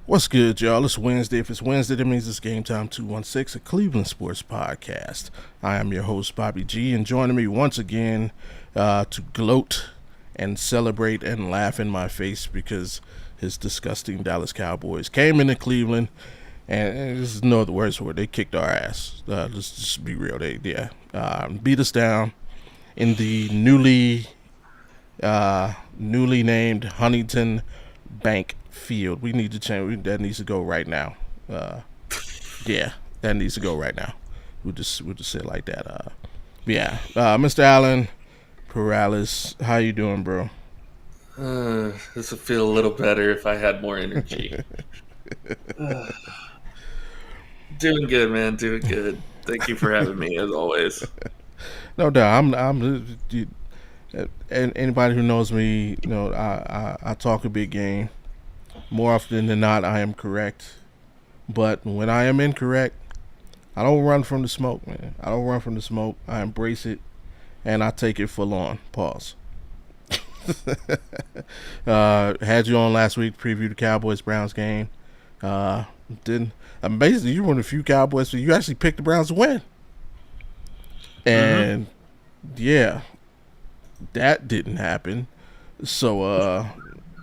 What's good, y'all? It's Wednesday. If it's Wednesday, that means it's Game Time 216, a Cleveland sports podcast. I am your host, Bobby G, and joining me once again to gloat and celebrate and laugh in my face because his disgusting Dallas Cowboys came into Cleveland, and there's no other words for it. They kicked our ass. Let's just be real. They beat us down in the newly named Huntington Bank Field. We need to change. That needs to go right now. That needs to go right now. We'll just say it like that. Mr. Allen Peralez, how you doing, bro? This would feel a little better if I had more energy. Doing good, man. Doing good. Thank you for having me, as always. No doubt. And anybody who knows me, I talk a big game. More often than not, I am correct. But when I am incorrect, I don't run from the smoke, man. I don't run from the smoke. I embrace it, and I take it full on. Pause. Had you on last week, preview the Cowboys-Browns game. Basically, you're one of the few Cowboys, so you actually picked the Browns to win. And, that didn't happen. So,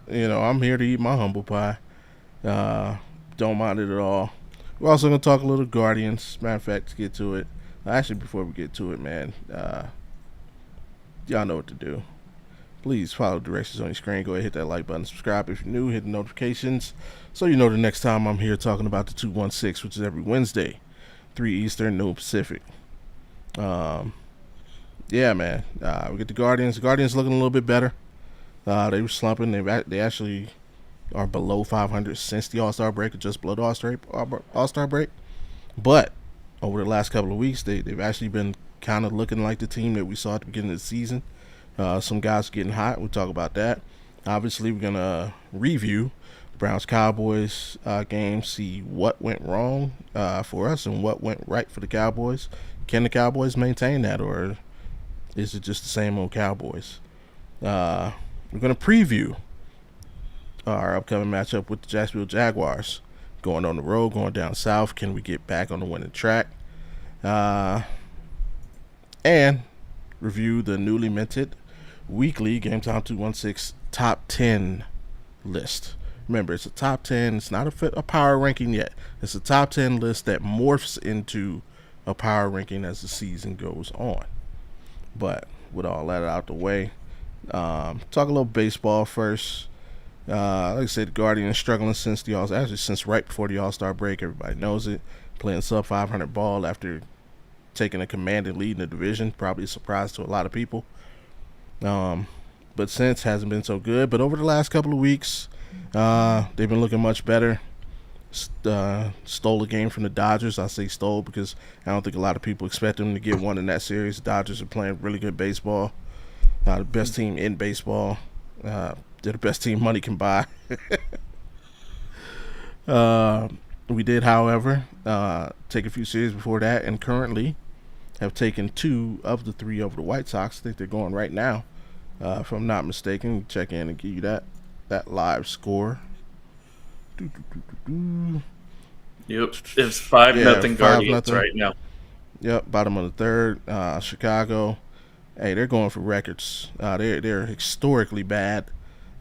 I'm here to eat my humble pie. Don't mind it at all. We're also going to talk a little Guardians. Matter of fact, to get to it. Actually, before we get to it, man, y'all know what to do. Please follow the directions on your screen. Go ahead, hit that like button. Subscribe if you're new. Hit the notifications so you know the next time I'm here talking about the 216, which is every Wednesday, 3 Eastern, noon Pacific. Man. We get the Guardians. The Guardians looking a little bit better. They were slumping. They actually are below 500 since the All-Star break, or just below the All-Star break. But over the last couple of weeks, they've actually been kind of looking like the team that we saw at the beginning of the season. Some guys are getting hot. We'll talk about that. Obviously, we're going to review the Browns-Cowboys game, see what went wrong for us and what went right for the Cowboys. Can the Cowboys maintain that, or is it just the same old Cowboys? We're going to preview our upcoming matchup with the Jacksonville Jaguars. Going on the road, going down south. Can we get back on the winning track? And review the newly minted weekly Game Time 216 Top 10 list. Remember, it's a top 10. It's not a power ranking yet. It's a top 10 list that morphs into a power ranking as the season goes on. But with all that out the way, talk a little baseball first. Like I said, the Guardians struggling since right before the All-Star break. Everybody knows it. Playing sub 500 ball after taking a commanding lead in the division. Probably a surprise to a lot of people. But since hasn't been so good. But over the last couple of weeks, they've been looking much better. Stole a game from the Dodgers. I say stole because I don't think a lot of people expect them to get one in that series. The Dodgers are playing really good baseball. The best team in baseball. They're the best team money can buy. We did, however, take a few series before that, and currently have taken 2 of the 3 over the White Sox. I think they're going right now, if I'm not mistaken. Check in and give you that live score. Yep, it's 5-0 Guardians right now. Yep, bottom of the third. Chicago, hey, they're going for records. They're historically bad.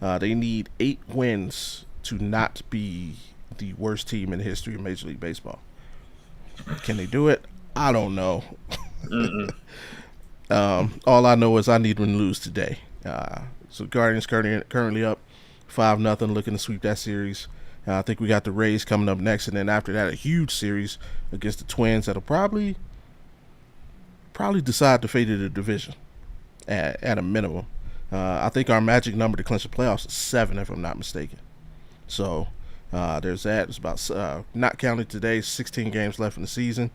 They need 8 wins to not be the worst team in the history of Major League Baseball. Can they do it? I don't know. All I know is I need them to lose today. So Guardians currently up 5-0, looking to sweep that series. I think we got the Rays coming up next, and then after that, a huge series against the Twins that'll probably decide the fate of the division at a minimum. I think our magic number to clinch the playoffs is 7, if I'm not mistaken. So There's that. It's about not counting today, 16 games left in the season,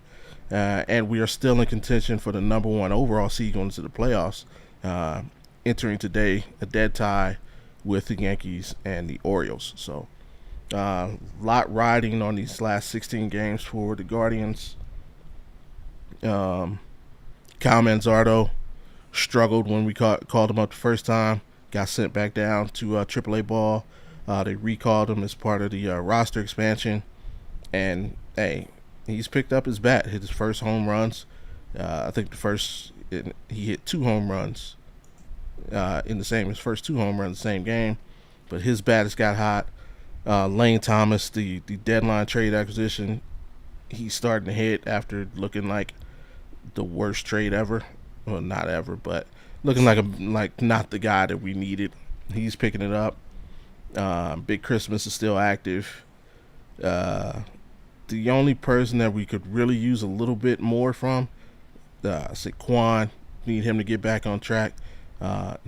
and we are still in contention for the number one overall seed going into the playoffs. Uh, Entering today, a dead tie with the Yankees and the Orioles. So, lot riding on these last 16 games for the Guardians. Um, Kyle Manzardo struggled when we called him up the first time. Got sent back down to AAA ball. They recalled him as part of the roster expansion, and hey, he's picked up his bat. Hit his first home runs. I think he hit two home runs in the same his first two home runs in the same game. But his bat has got hot. Lane Thomas, the deadline trade acquisition, he's starting to hit after looking like the worst trade ever. Well, not ever, but looking like not the guy that we needed. He's picking it up. Big Christmas is still active. Uh, the only person that we could really use a little bit more from, Saquon, need him to get back on track.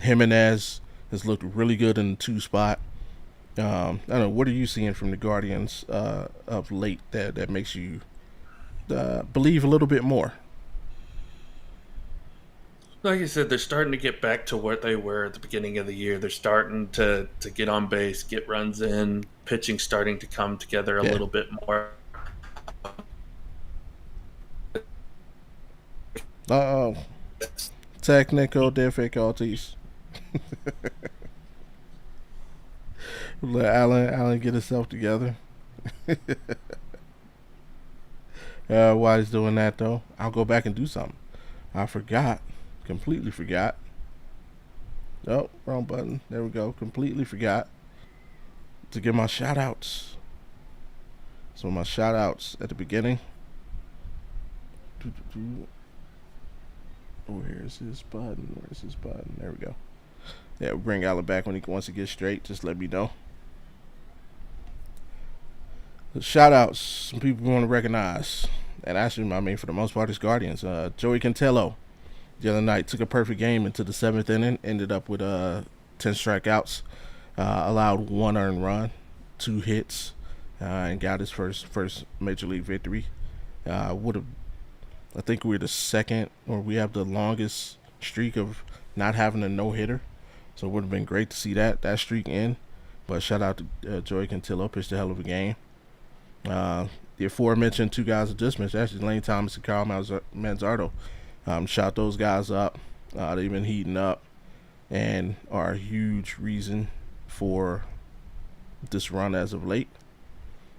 Jimenez has looked really good in the two spot. I don't know. What are you seeing from the Guardians of late that makes you believe a little bit more? Like I said, they're starting to get back to what they were at the beginning of the year. They're starting to get on base, get runs in, pitching starting to come together a Yeah. little bit more. Uh oh. Technical difficulties. Let Allen get himself together. While he's doing that though, I'll go back and do something. I forgot. Completely forgot. Oh, wrong button. There we go. Completely forgot to give my shout outs. So my shout outs at the beginning. Where's his button? Where's his button? There we go. Yeah, we'll bring Allen back when he wants to get straight. Just let me know. Shout outs. Some people we want to recognize. And actually, I mean, for the most part, it's Guardians. Joey Cantello the other night took a perfect game into the seventh inning. Ended up with 10 strikeouts. Allowed one earned run, two hits, and got his first major league victory. Would have, I think we're the second, or we have the longest streak of not having a no hitter. So it would have been great to see that streak end. But shout out to Joey Cantillo, pitched a hell of a game. Uh, the aforementioned two guys I just mentioned, actually Lane Thomas and Carl Manzardo, shot those guys up. They've been heating up and are a huge reason for this run as of late.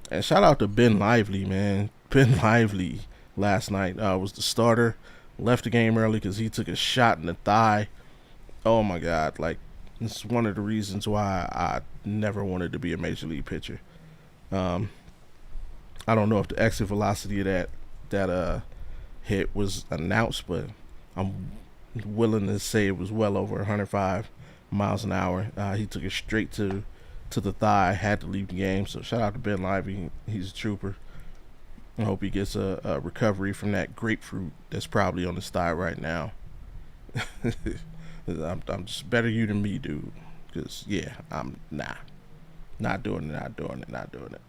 And shout out to Ben Lively, man. Ben Lively last night was the starter. Left the game early because he took a shot in the thigh. Oh my God! Like, this is one of the reasons why I never wanted to be a major league pitcher. Um, I don't know if the exit velocity of that hit was announced, but I'm willing to say it was well over 105 miles an hour. He took it straight to the thigh, had to leave the game. So shout out to Ben Lively. He's a trooper. I hope he gets a recovery from that grapefruit that's probably on his thigh right now. I'm just better you than me, dude. Because, yeah, I'm not doing it, not doing it, not doing it.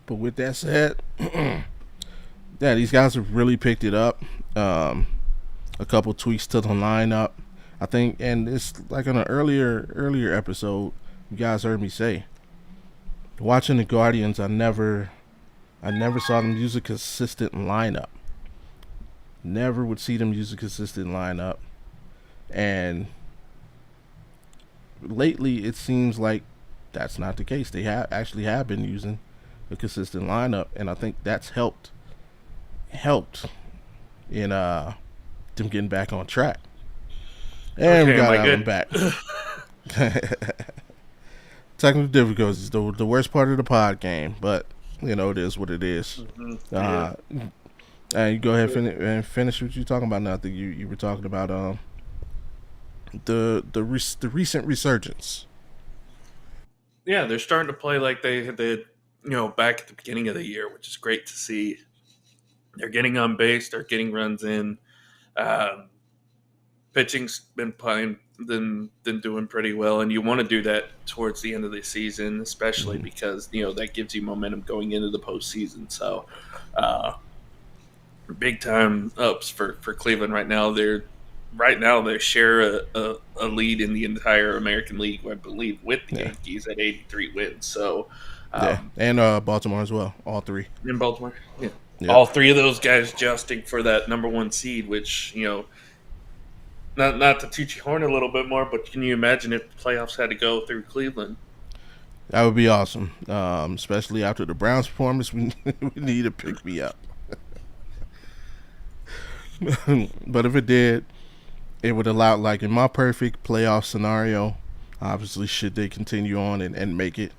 But with that said, yeah, these guys have really picked it up. A couple tweaks to the lineup, I think, and it's like on an earlier episode, you guys heard me say, watching the Guardians, I never saw them use a consistent lineup. Never would see them use a consistent lineup, and lately it seems like that's not the case. They have been using a consistent lineup, and I think that's helped in them getting back on track. And we Okay, am got I Allen good? back. Technical difficulties, the worst part of the pod game, but it is what it is. Yeah. Uh, and you go ahead and finish what you're talking about now. I think you were talking about the recent resurgence. Yeah, they're starting to play like they did, back at the beginning of the year, which is great to see. They're getting on base, they're getting runs in. Um, Pitching's been playing then doing pretty well. And you want to do that towards the end of the season, especially Mhm. because that gives you momentum going into the postseason. So, uh, big time ups for Cleveland right now. They share a lead in the entire American League, I believe, with the Yeah, Yankees at 83 wins. So, yeah, um, and Baltimore as well. All three. in Baltimore, yeah, Yep. all three of those guys jousting for that number one seed, which not to teach you horn a little bit more, but can you imagine if the playoffs had to go through Cleveland? That would be awesome, especially after the Browns' performance. We need to pick me up. But if it did, it would allow, like in my perfect playoff scenario, obviously, should they continue on and make it,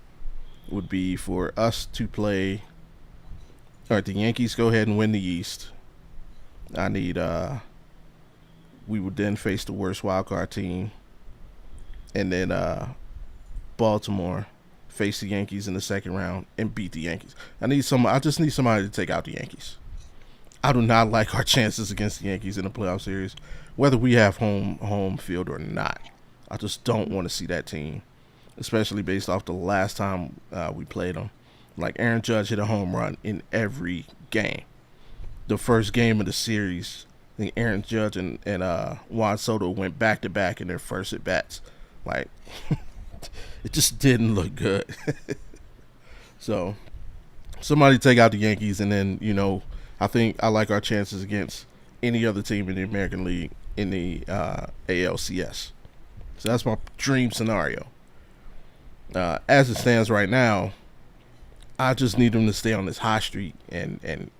would be for us to play. All right, the Yankees go ahead and win the East. I need. We would then face the worst wild card team, and then Baltimore face the Yankees in the second round and beat the Yankees. I just need somebody to take out the Yankees. I do not like our chances against the Yankees in the playoff series, whether we have home field or not. I just don't want to see that team, especially based off the last time we played them. Like Aaron Judge hit a home run in every game. The first game of the series, I think Aaron Judge and Juan Soto went back to back in their first at bats. Like it just didn't look good. So somebody take out the Yankees, and then I think I like our chances against any other team in the American League in the ALCS. So that's my dream scenario. As it stands right now, I just need them to stay on this high streak and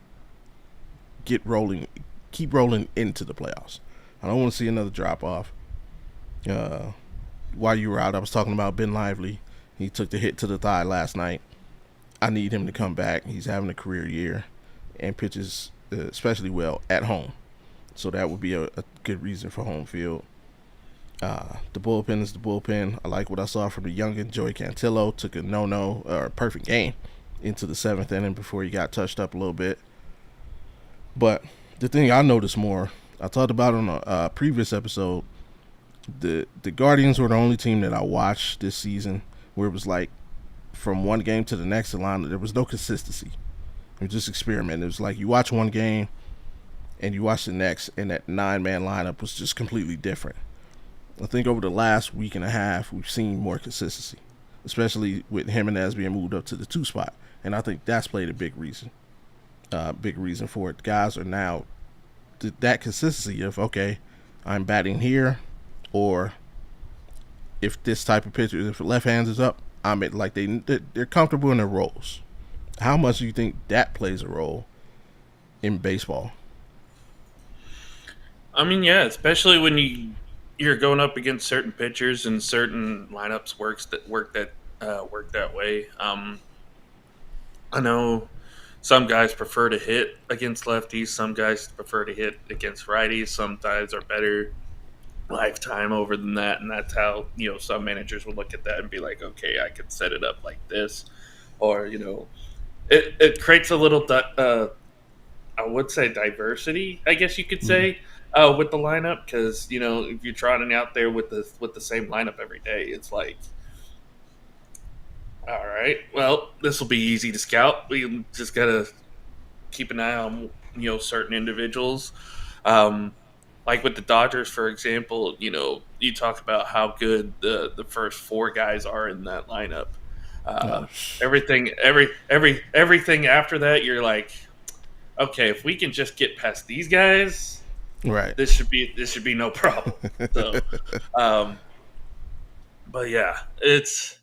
get rolling, keep rolling into the playoffs. I don't want to see another drop off. Uh, while you were out, I was talking about Ben Lively. He took the hit to the thigh last night. I need him to come back. He's having a career year and pitches especially well at home. So that would be a good reason for home field. The bullpen is the bullpen. I like what I saw from the youngin. Joey Cantillo took a no-no or a perfect game into the seventh inning before he got touched up a little bit. But the thing I noticed more, I talked about it on a previous episode. The Guardians were the only team that I watched this season where it was like from one game to the next, the line there was no consistency. It was just experiment. It was like you watch one game and you watch the next, and that 9-man lineup was just completely different. I think over the last week and a half, we've seen more consistency, especially with Jimenez being moved up to the 2 spot, and I think that's played a big reason. Big reason for it. Guys are now that consistency of okay, I'm batting here, or if this type of pitcher, if left hands is up, I'm at like they're comfortable in their roles. How much do you think that plays a role in baseball? I mean, yeah, especially when you're going up against certain pitchers and certain lineups work that way. I know some guys prefer to hit against lefties. Some guys prefer to hit against righties. Some guys are better lifetime over than that, and that's how some managers will look at that and be like, okay, I could set it up like this, or it creates a little I would say diversity, I guess you could Mm-hmm. say, with the lineup, because if you're trotting out there with the same lineup every day, it's like, all right, well, this will be easy to scout. We just gotta keep an eye on certain individuals. Um, like with the Dodgers, for example, you talk about how good the first four guys are in that lineup. Uh, Uh, everything after that, you're like, okay, if we can just get past these guys, right. this should be no problem. So, um, but yeah, it's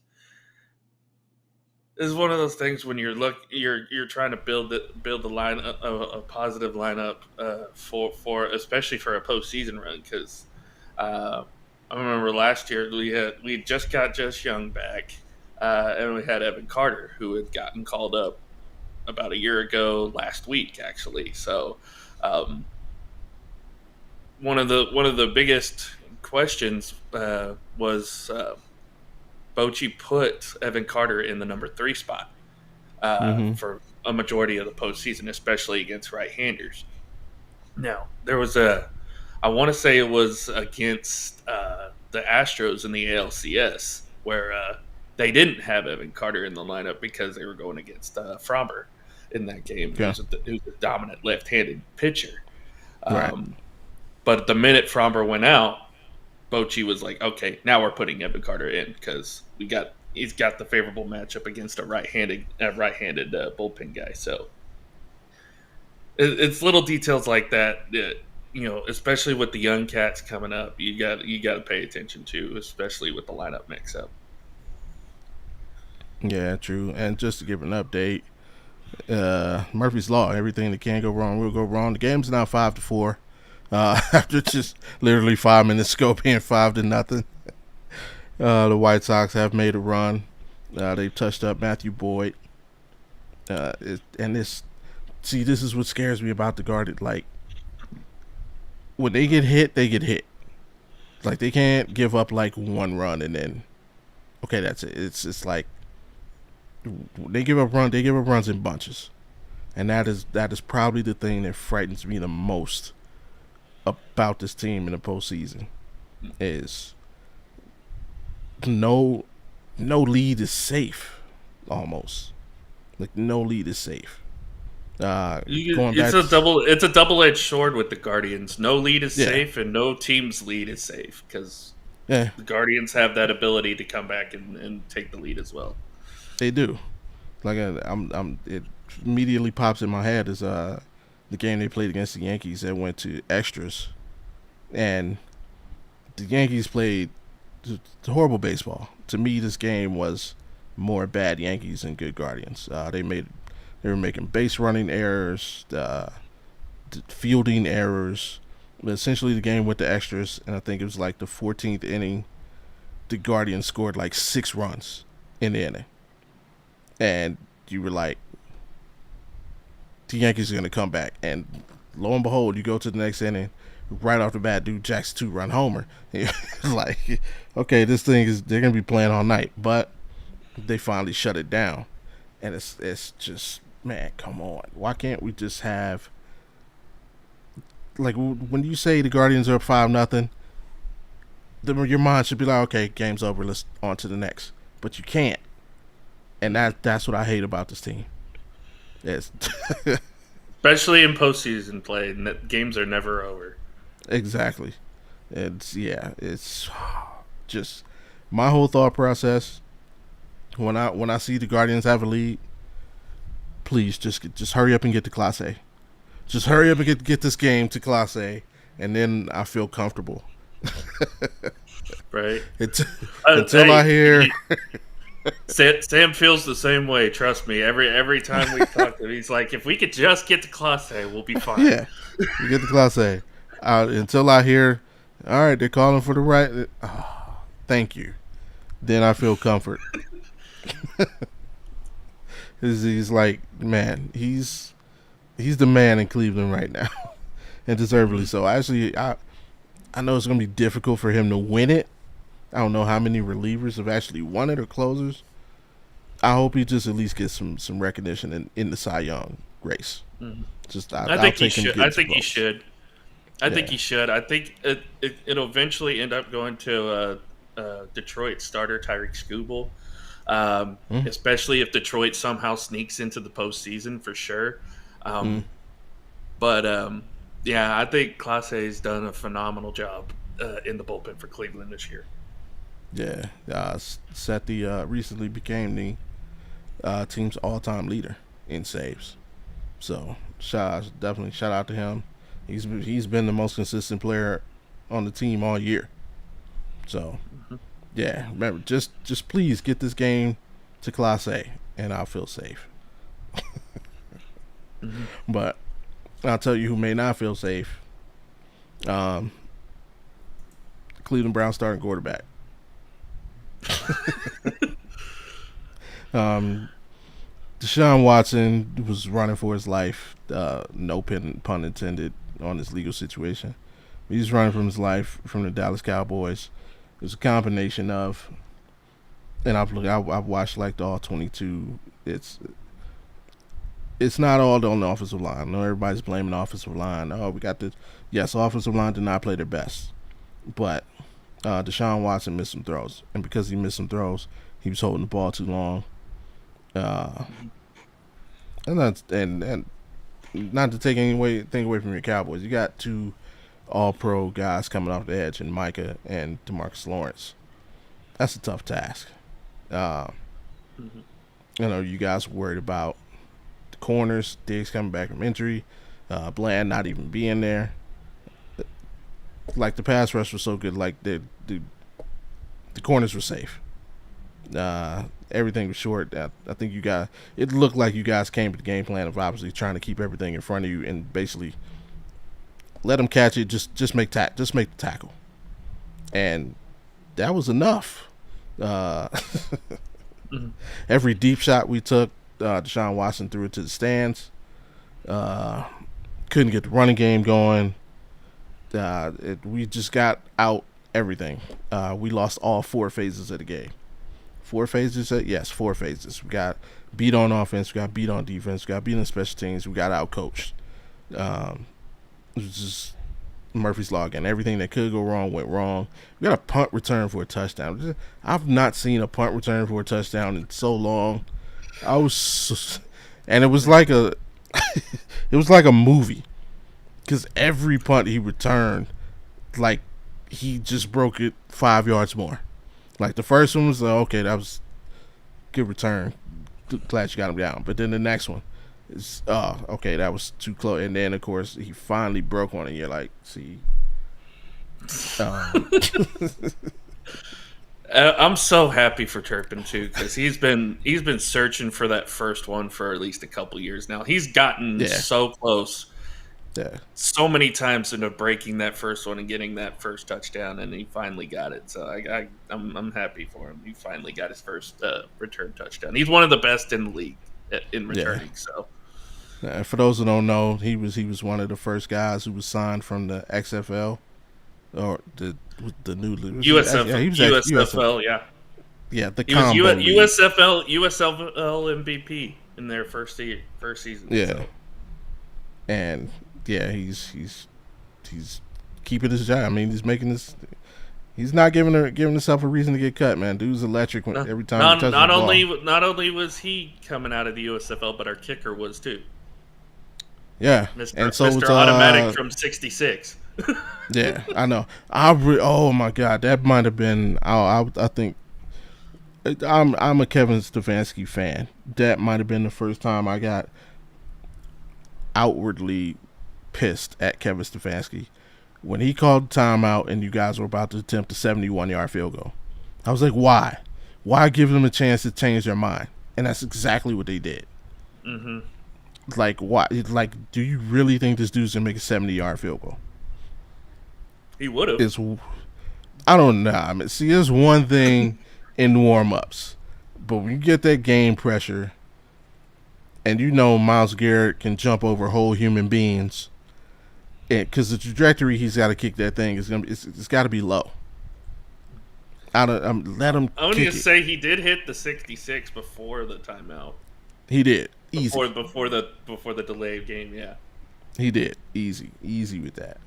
one of those things when you're trying to build the line a positive lineup for especially for a postseason run, because uh, I remember last year we just got Just Young back, and we had Evan Carter, who had gotten called up about a year ago last week actually. So um, one of the biggest questions was Bochy put Evan Carter in the number 3 spot Mm-hmm. for a majority of the postseason, especially against right-handers. Now, there was I want to say it was against the Astros in the ALCS, where they didn't have Evan Carter in the lineup because they were going against Fromber in that game, Yeah. who's a dominant left-handed pitcher. Right. Um, but the minute Fromber went out, Bochy was like, "Okay, now we're putting Evan Carter in because he's got the favorable matchup against a right-handed bullpen guy." So it's little details like that that especially with the young cats coming up, you got to pay attention to, especially with the lineup mix-up. Yeah, true. And just to give an update, Murphy's Law, everything that can go wrong will go wrong. The game's now 5-4. After just literally 5 minutes ago being 5-0. The White Sox have made a run. They've touched up Matthew Boyd. This is what scares me about the Guardians. Like, when they get hit, they get hit. Like, they can't give up like one run and then, okay, that's it. It's like they give up runs in bunches, and that is probably the thing that frightens me the most about this team in the postseason. Is no lead is safe, almost. Like, no lead is safe. It's a double-edged sword with the Guardians. No lead is Yeah. safe, and no team's lead is safe because Yeah, the Guardians have that ability to come back and take the lead as well. they do. Like, it immediately pops in my head is the game they played against the Yankees that went to extras, and the Yankees played horrible baseball. To me, this game was more bad Yankees than good Guardians. They were making base running errors, fielding errors. But essentially, the game went to extras, and I think it was like the 14th inning. The Guardians scored like 6 runs in the inning, and you were like, the Yankees are going to come back. And lo and behold, you go to the next inning, right off the bat, dude jacks 2-run homer. It's like, okay, they're going to be playing all night. But they finally shut it down. And it's just, man, come on. Why can't we just have, like, when you say the Guardians are up 5-0, your mind should be like, okay, game's over, let's on to the next. But you can't. And that's what I hate about this team. It's Especially in postseason play, games are never over. exactly. It's just my whole thought process when I see the Guardians have a lead. Please just hurry up and get to Class A. Just hurry up and get this game to Class A, and then I feel comfortable. Right. Until I hear. Sam feels the same way. Trust me. Every time we talk to him, he's like, "If we could just get to Class A, we'll be fine." Yeah, you get to Class A. Until I hear, all right, they're calling for the right. Oh, thank you. Then I feel comfort. He's like, man, he's the man in Cleveland right now, and deservedly so. Actually, I know it's gonna be difficult for him to win it. I don't know how many relievers have actually won it or closers. I hope he just at least gets some recognition in the Cy Young race. Mm-hmm. I think he should. I think he should. I think it'll eventually end up going to Detroit starter Tyreek Skubal, especially if Detroit somehow sneaks into the postseason for sure. But yeah, I think Clase has done a phenomenal job in the bullpen for Cleveland this year. Yeah, Sethi recently became the team's all-time leader in saves. So definitely shout out to him. He's been the most consistent player on the team all year. So yeah, remember, just please get this game to Class A, and I'll feel safe. But I'll tell you who may not feel safe. Cleveland Browns starting quarterback. Deshaun Watson was running for his life. No pun intended on this legal situation. He's running from his life from the Dallas Cowboys. It was a combination of, and I've watched like all 22. It's not all on the offensive line. I know everybody's blaming the offensive line. Oh, we got this. Yes, offensive line did not play their best, but Deshaun Watson missed some throws, and because he missed some throws, he was holding the ball too long. Uh, and not to take anything away from your Cowboys, you got two All-Pro guys coming off the edge, in Micah and DeMarcus Lawrence. That's a tough task. Uh, Mm-hmm. you guys worried about the corners, Diggs coming back from injury, Bland not even being there. Like the pass rush was so good, like the corners were safe. Everything was short. I think it looked like you guys came to the game plan of obviously trying to keep everything in front of you and basically let them catch it. Just make the tackle, and that was enough. Mm-hmm. Every deep shot we took, Deshaun Watson threw it to the stands. Couldn't get the running game going. We just got out everything. We lost all 4 phases of the game. 4 phases? Yes, 4 phases. We got beat on offense. We got beat on defense. We got beat on special teams. We got out coached. It was just Murphy's Law again. Everything that could go wrong went wrong. We got a punt return for a touchdown. I've not seen a punt return for a touchdown in so long. And it was like a movie, because every punt he returned, like he just broke it 5 yards more. Like the first one was okay, that was good return. Glad you got him down. But then the next one is okay, that was too close. And then of course he finally broke one, and you're like, see. I'm so happy for Turpin too, because he's been searching for that first one for at least a couple years now. He's gotten so close, so many times into breaking that first one and getting that first touchdown, and he finally got it. So I'm happy for him. He finally got his first return touchdown. He's one of the best in the league in returning. So for those who don't know, he was one of the first guys who was signed from the XFL or the new USFL, USFL, yeah, the he was combo USFL MVP in their first season. Yeah, so. And he's keeping his job. I mean, he's making this. He's not giving himself a reason to get cut, man. Dude's electric every time he touches the ball. Not only was he coming out of the USFL, but our kicker was too. Yeah, and so Mr. Automatic from '66. Yeah, I know. Oh my God, that might have been. I think I'm a Kevin Stefanski fan. That might have been the first time I got outwardly pissed at Kevin Stefanski when he called timeout and you guys were about to attempt a 71-yard field goal. I was like, why? Why give them a chance to change their mind? And that's exactly what they did. Mm-hmm. Like, why? Like, do you really think this dude's gonna make a 70-yard field goal? He would have. I don't know. I mean, see, there's one thing in warm-ups, but when you get that game pressure, and you know Myles Garrett can jump over whole human beings, because the trajectory he's got to kick that thing it's got to be low. Let him. I want to say he did hit the 66 before the timeout. He did easy before the delayed game. Yeah, he did easy with that.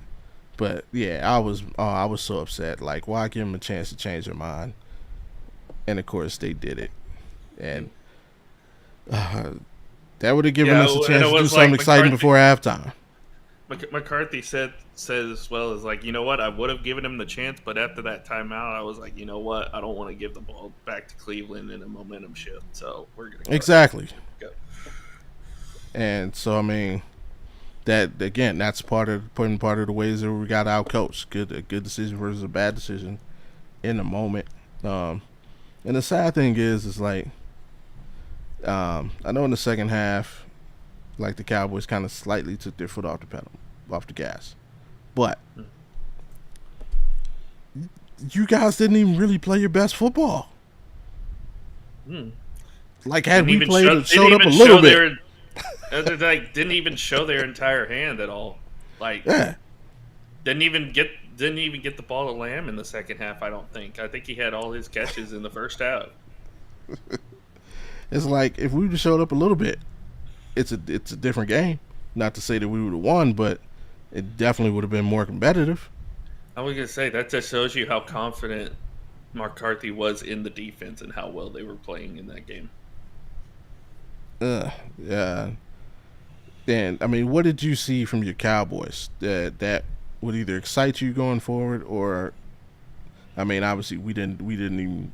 But yeah, I was so upset. Like, why give him a chance to change their mind? And of course, they did it, and that would have given us a chance to do something exciting before halftime. McCarthy said as well as, like, you know what, I would have given him the chance, but after that timeout, I was like, you know what, I don't want to give the ball back to Cleveland in a momentum shift. So we're gonna exactly go. And so I mean. That again, that's part of the ways that we got out coached. A good decision versus a bad decision in the moment. And the sad thing is like, I know in the second half, like the Cowboys kind of slightly took their foot off the gas, but you guys didn't even really play your best football. Like, had we showed up a little bit. Like, didn't even show their entire hand at all. Like, didn't even get the ball to Lamb in the second half. I don't think. I think he had all his catches in the first half. It's like, if we would have showed up a little bit, it's a different game. Not to say that we would have won, but it definitely would have been more competitive. I was gonna say that just shows you how confident McCarthy was in the defense and how well they were playing in that game. Yeah. And I mean, what did you see from your Cowboys that would either excite you going forward, or I mean, obviously we didn't even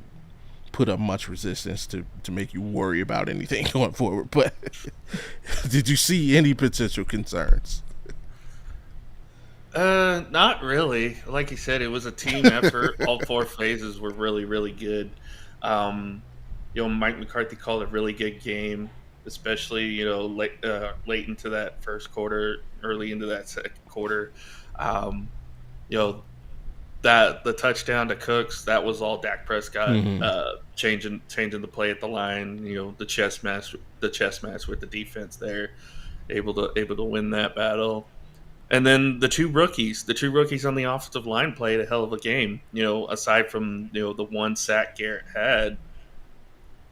put up much resistance to make you worry about anything going forward. But did you see any potential concerns? Not really. Like you said, it was a team effort. All four phases were really, really good. Um, Mike McCarthy called a really good game, especially late into that first quarter, early into that second quarter. Um, you know that the touchdown to Cooks, that was all Dak Prescott Mm-hmm. changing the play at the line. The chess match with the defense there, able to win that battle. And then the two rookies on the offensive line played a hell of a game. Aside from the one sack Garrett had,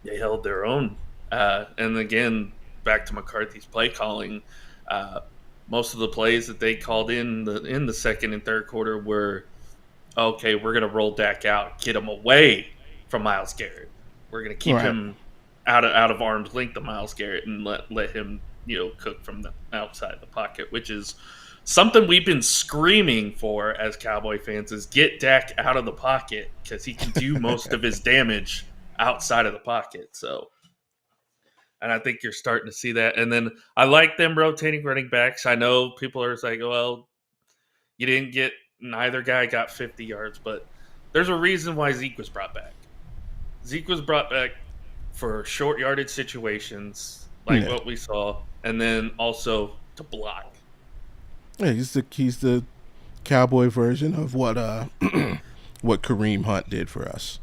they held their own. And again, back to McCarthy's play calling, uh, most of the plays that they called in the second and third quarter were okay. We're gonna roll Dak out, get him away from Miles Garrett. We're gonna keep Right. him out of arm's length of Miles Garrett and let him cook from the outside the pocket, which is something we've been screaming for as Cowboy fans is get Dak out of the pocket because he can do most of his damage outside of the pocket. So, and I think you're starting to see that. And then I like them rotating running backs. I know people are like, well, you didn't get neither guy got 50 yards, but there's a reason why Zeke was brought back. Zeke was brought back for short yardage situations like Yeah. what we saw, and then also to block. Yeah. He's the Cowboy version of what what Kareem Hunt did for us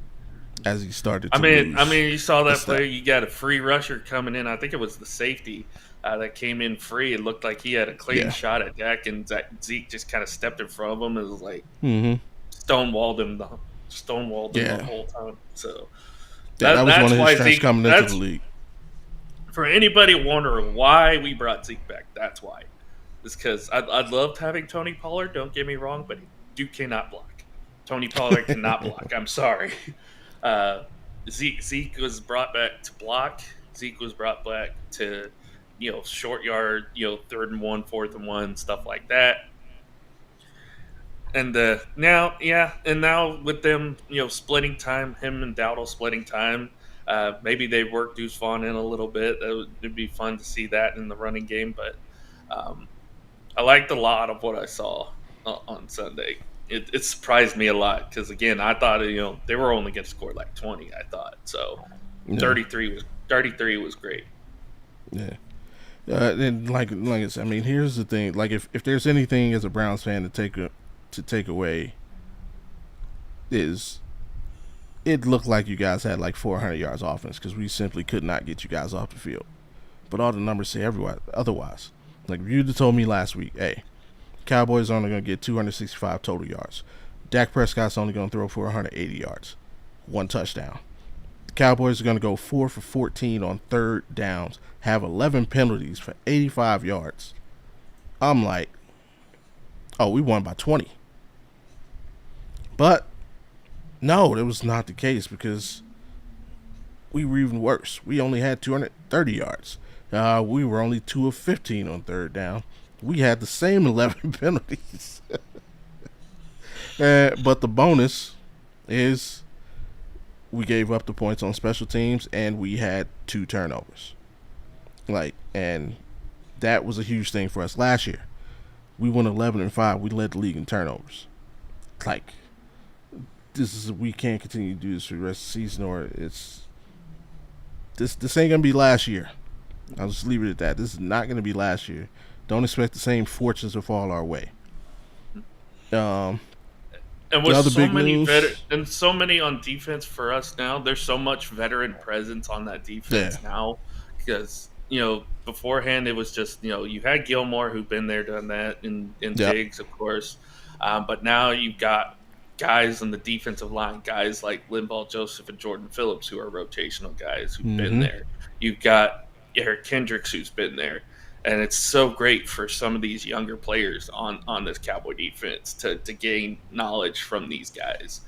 as he started I to mean, I lose mean, you saw a that step. play. You got a free rusher coming in. I think it was the safety that came in free. It looked like he had a clean Yeah. shot at Dak, and Zeke just kind of stepped in front of him and was like Mm-hmm. stonewalled him the stonewalled him the Yeah. whole time. So Yeah. That was one that's of his why strengths Zeke. coming into the That's league. for anybody wondering why we brought Zeke back. That's why. It's because I loved having Tony Pollard. Don't get me wrong, but Duke cannot block. Tony Pollard cannot block. I'm sorry. Uh, Zeke was brought back to block. Zeke was brought back to short yard, third and one, fourth and one, stuff like that. And now with them, splitting time, him and Dowdle splitting time, maybe they work Deuce Vaughn in a little bit. It'd be fun to see that in the running game. But um, I liked a lot of what I saw on Sunday. It surprised me a lot because again, I thought they were only going to score like 20. I thought so. Yeah. 33 was great. Yeah. And like I said, I mean, here's the thing. Like, if there's anything as a Browns fan to take away is it looked like you guys had like 400 yards offense because we simply could not get you guys off the field. But all the numbers say everywhere otherwise. Like, if you'd have told me last week, hey, Cowboys are only going to get 265 total yards. Dak Prescott's only going to throw for 180 yards, one touchdown. The Cowboys are going to go 4 for 14 on third downs, have 11 penalties for 85 yards. I'm like, oh, we won by 20. But no, that was not the case because we were even worse. We only had 230 yards. We were only 2 of 15 on third down. We had the same 11 penalties. But the bonus is we gave up the points on special teams and we had 2 turnovers. And that was a huge thing for us last year. We went 11-5. We led the league in turnovers. Like, we can't continue to do this for the rest of the season, or this ain't gonna be last year. I'll just leave it at that. This is not gonna be last year. Don't expect the same fortunes to fall our way. Um, And the with other big news, so many on defense for us now, there's so much veteran presence on that yeah, defense now because beforehand it was just you had Gilmore who'd been there, done that, and yep, Diggs of course, but now you've got guys on the defensive line, guys like Linval Joseph and Jordan Phillips who are rotational guys who've been mm-hmm, there. You've got Eric Kendricks who's been there. And it's so great for some of these younger players on this Cowboy defense to gain knowledge from these guys.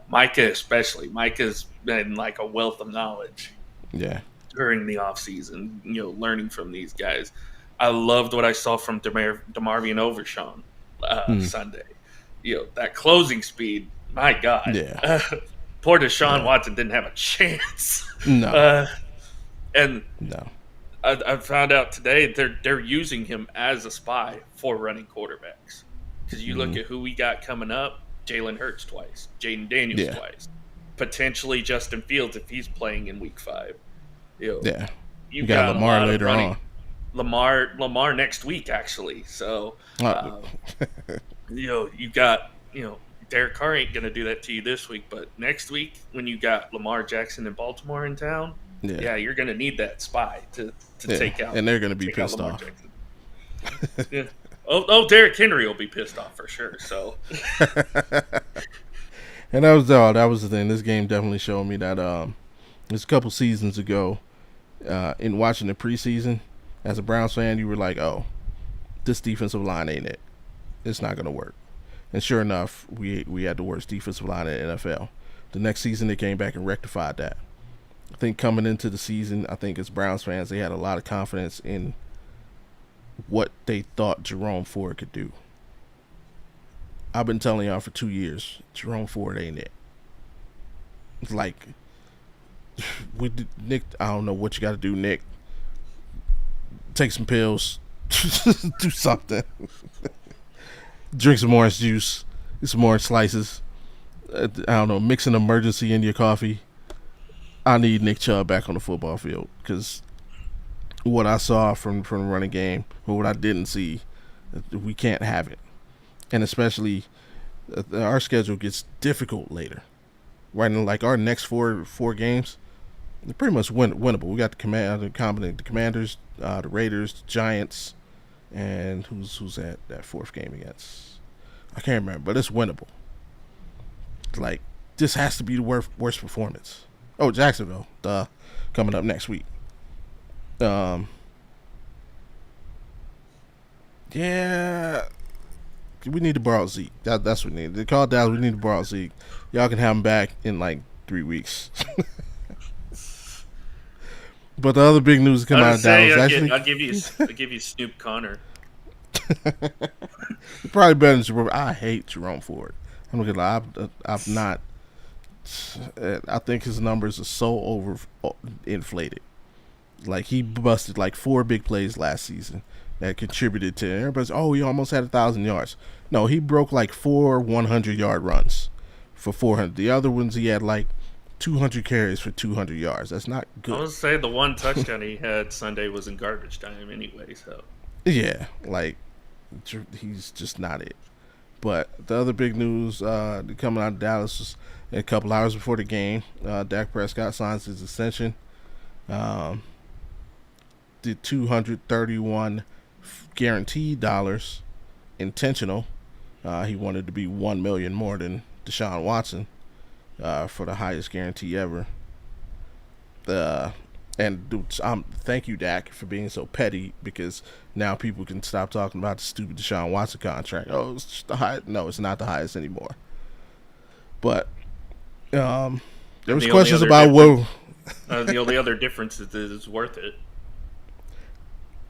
Micah especially. Micah's been like a wealth of knowledge Yeah. during the offseason, learning from these guys. I loved what I saw from DeMarvion Overshawn Hmm. Sunday. That closing speed, my God. Yeah. Poor Deshaun Yeah. Watson didn't have a chance. No. Uh, and No. I found out today they're using him as a spy for running quarterbacks. Because you look Hmm. at who we got coming up: Jalen Hurts twice, Jaden Daniels Yeah. twice, potentially Justin Fields if he's playing in Week 5. You know, Yeah. you You got got a Lamar lot of later on. running. Lamar next week actually. So Uh, uh, you got Derek Carr ain't gonna do that to you this week, but next week when you got Lamar Jackson and Baltimore in town, yeah. yeah, you're gonna need that spy to Yeah. take out And they're gonna be pissed Lamar off. Jackson. Yeah. Oh, Derrick Henry will be pissed off for sure. So And that was the thing. This game definitely showed me that it's a couple seasons ago, in watching the preseason, as a Browns fan, you were like, "Oh, this defensive line ain't it. It's not gonna work." And sure enough, we had the worst defensive line in the NFL. The next season, they came back and rectified that. I think coming into the season, I think as Browns fans, they had a lot of confidence in what they thought Jerome Ford could do. I've been telling y'all for 2 years, Jerome Ford ain't it. It's like, Nick, I don't know what you got to do, Nick. Take some pills, do something. Drink some orange juice, get some orange slices. I don't know, mix an emergency in your coffee. I need Nick Chubb back on the football field because what I saw from the running game, or what I didn't see, we can't have it. And especially, our schedule gets difficult later. Right, in like our next four games, they're pretty much winnable. We got the Commanders, the Raiders, the Giants, and who's that fourth game against? I can't remember, but it's winnable. Like, this has to be the worst performance. Oh, Jacksonville, coming up next week. Yeah, we need to borrow Zeke. That's what we need. They call Dallas. We need to borrow Zeke. Y'all can have him back in like 3 weeks. But the other big news coming out of Dallas actually, I'll give you Snoop Connor. probably better than Jerome. I hate Jerome Ford. I'm not gonna lie. I've not. I think his numbers are so over inflated. Like, he busted like 4 big plays last season that contributed to everybody's. Oh, he almost had 1,000 yards. No, he broke like 4 100-yard runs for 400. The other ones he had like 200 carries for 200 yards. That's not I good. would say the one touchdown he had Sunday was in garbage time anyway. So Yeah, like, he's just not it. But the other big news coming out of Dallas was a couple hours before the game. Dak Prescott signs his extension. The 231 guaranteed dollars intentional. He wanted to be 1 million more than Deshaun Watson for the highest guarantee ever. Thank you, Dak, for being so petty, because now people can stop talking about the stupid Deshaun Watson contract. Oh, it's just the high. No, it's not the highest anymore. But there was questions about the only other difference is that it's worth it.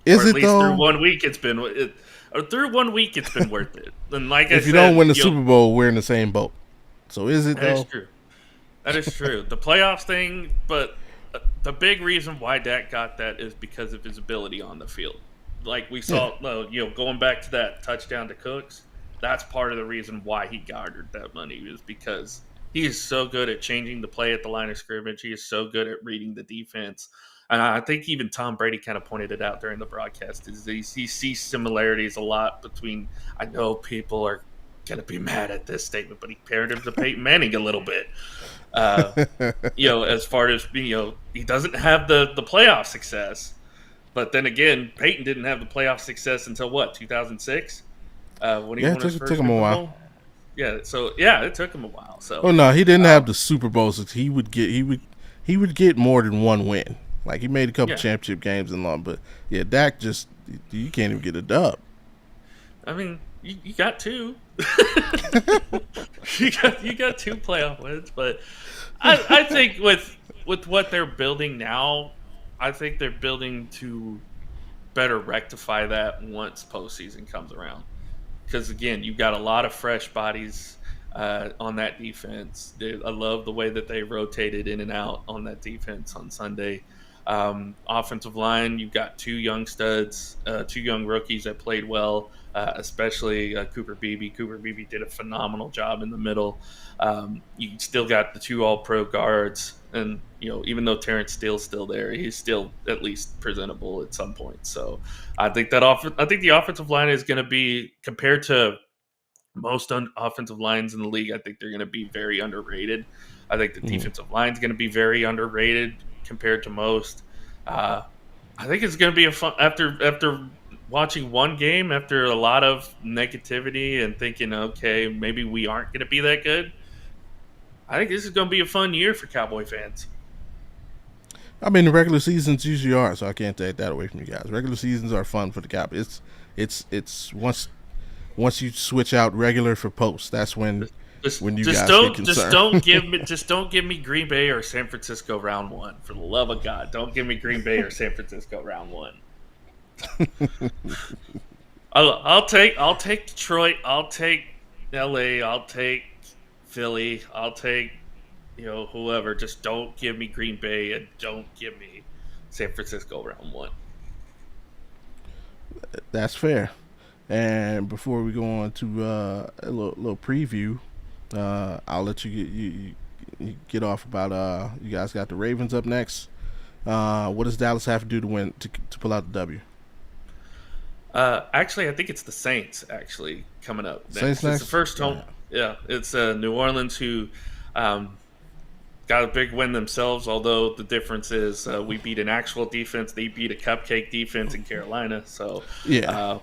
Is Or at it least though? through 1 week it's been through 1 week it's been worth it. And like I If you said, don't win the Super Bowl, we're in the same boat. So is it that is though? true. That is true. The playoffs thing, but the big reason why Dak got that is because of his ability on the field. Like we saw, going back to that touchdown to Cooks, that's part of the reason why he garnered that money, is because he is so good at changing the play at the line of scrimmage. He is so good at reading the defense. And I think even Tom Brady kind of pointed it out during the broadcast, is he sees similarities a lot between, I know people are going to be mad at this statement, but he paired him to Peyton Manning a little bit. As far as he doesn't have the playoff success, but then again, Peyton didn't have the playoff success until what, 2006, when he won his first took him Super a while. Bowl. Yeah, so it took him a while. So Oh no, he didn't have the Super Bowls. He would get more than one win. Like, he made a couple yeah, championship games and long, but yeah, Dak just You can't even get a dub. I mean, you got two. You got two playoff wins, but I think with what they're building now, I think they're building to better rectify that once postseason comes around. Because again, you've got a lot of fresh bodies on that defense. I love the way that they rotated in and out on that defense on Sunday. Offensive line, you've got two young studs, two young rookies that played well, especially Cooper Beebe. Cooper Beebe did a phenomenal job in the middle. You still got the two All-Pro guards, and even though Terrence Steele's still there, he's still at least presentable at some point. So I think the offensive line is going to be, compared to most offensive lines in the league, I think they're going to be very underrated. I think the defensive line is going to be very underrated compared to most. Uh, I think it's going to be a fun, after watching one game, after a lot of negativity and thinking, okay, maybe we aren't going to be that good. I think this is going to be a fun year for Cowboy fans. I mean, the regular seasons usually are, so I can't take that away from you guys. Regular seasons are fun for the Cowboys. It's once you switch out regular for post, that's when you guys get concerned. Just don't give me Green Bay or San Francisco round one. For the love of God, don't give me Green Bay or San Francisco round one. I'll take Detroit. I'll take LA. I'll take Philly. I'll take whoever. Just don't give me Green Bay and don't give me San Francisco round one. That's fair. And before we go on to a little preview, I'll let you get off about you guys got the Ravens up next. What does Dallas have to do to win to pull out the W? Actually, I think it's the Saints coming up next. Saints next? It's the first home. Yeah, it's New Orleans who got a big win themselves. Although the difference is we beat an actual defense, they beat a cupcake defense in Carolina. So yeah.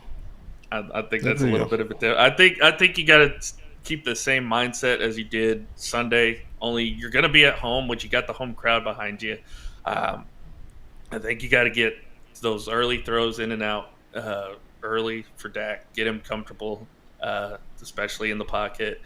I think that's a little bit of a. I think you got to keep the same mindset as you did Sunday. Only you're going to be at home, which you got the home crowd behind you. I think you got to get those early throws in and out early for Dak. Get him comfortable, especially in the pocket.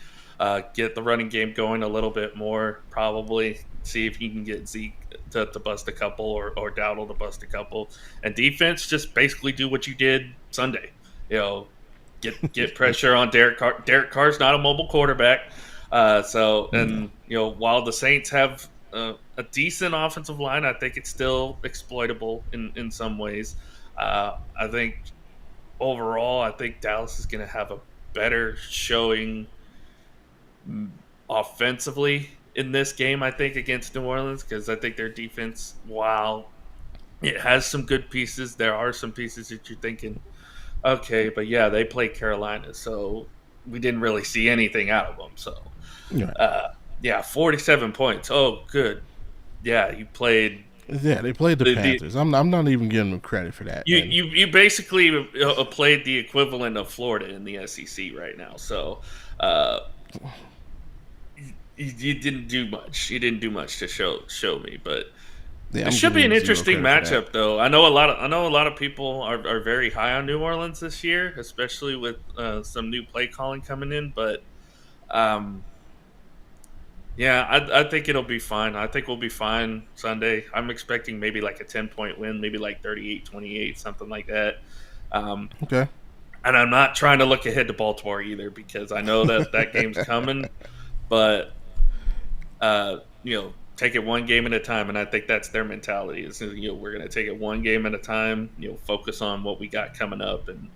Get the running game going a little bit more. Probably see if you can get Zeke to bust a couple or Dowdle to bust a couple. And defense, just basically do what you did Sunday. Get pressure on Derek Carr. Derek Carr's not a mobile quarterback. While the Saints have a decent offensive line, I think it's still exploitable in some ways. I think overall, I think Dallas is going to have a better showing offensively in this game, I think, against New Orleans, because I think their defense, while it has some good pieces, there are some pieces that you're thinking, okay, but yeah, they played Carolina, so we didn't really see anything out of them. So, 47 points. Oh, good. Yeah, you played. Yeah, they played the Panthers. I'm not even giving them credit for that. You basically played the equivalent of Florida in the SEC right now. So, you didn't do much. You didn't do much to show me, but. Yeah, it should be an interesting matchup, though. I know a lot of people are very high on New Orleans this year, especially with some new play calling coming in. But I think it'll be fine. I think we'll be fine Sunday. I'm expecting maybe like a 10-point win, maybe like 38-28, something like that. Okay. And I'm not trying to look ahead to Baltimore either, because I know that game's coming. But take it one game at a time, and I think that's their mentality. Is we're going to take it one game at a time. Focus on what we got coming up, and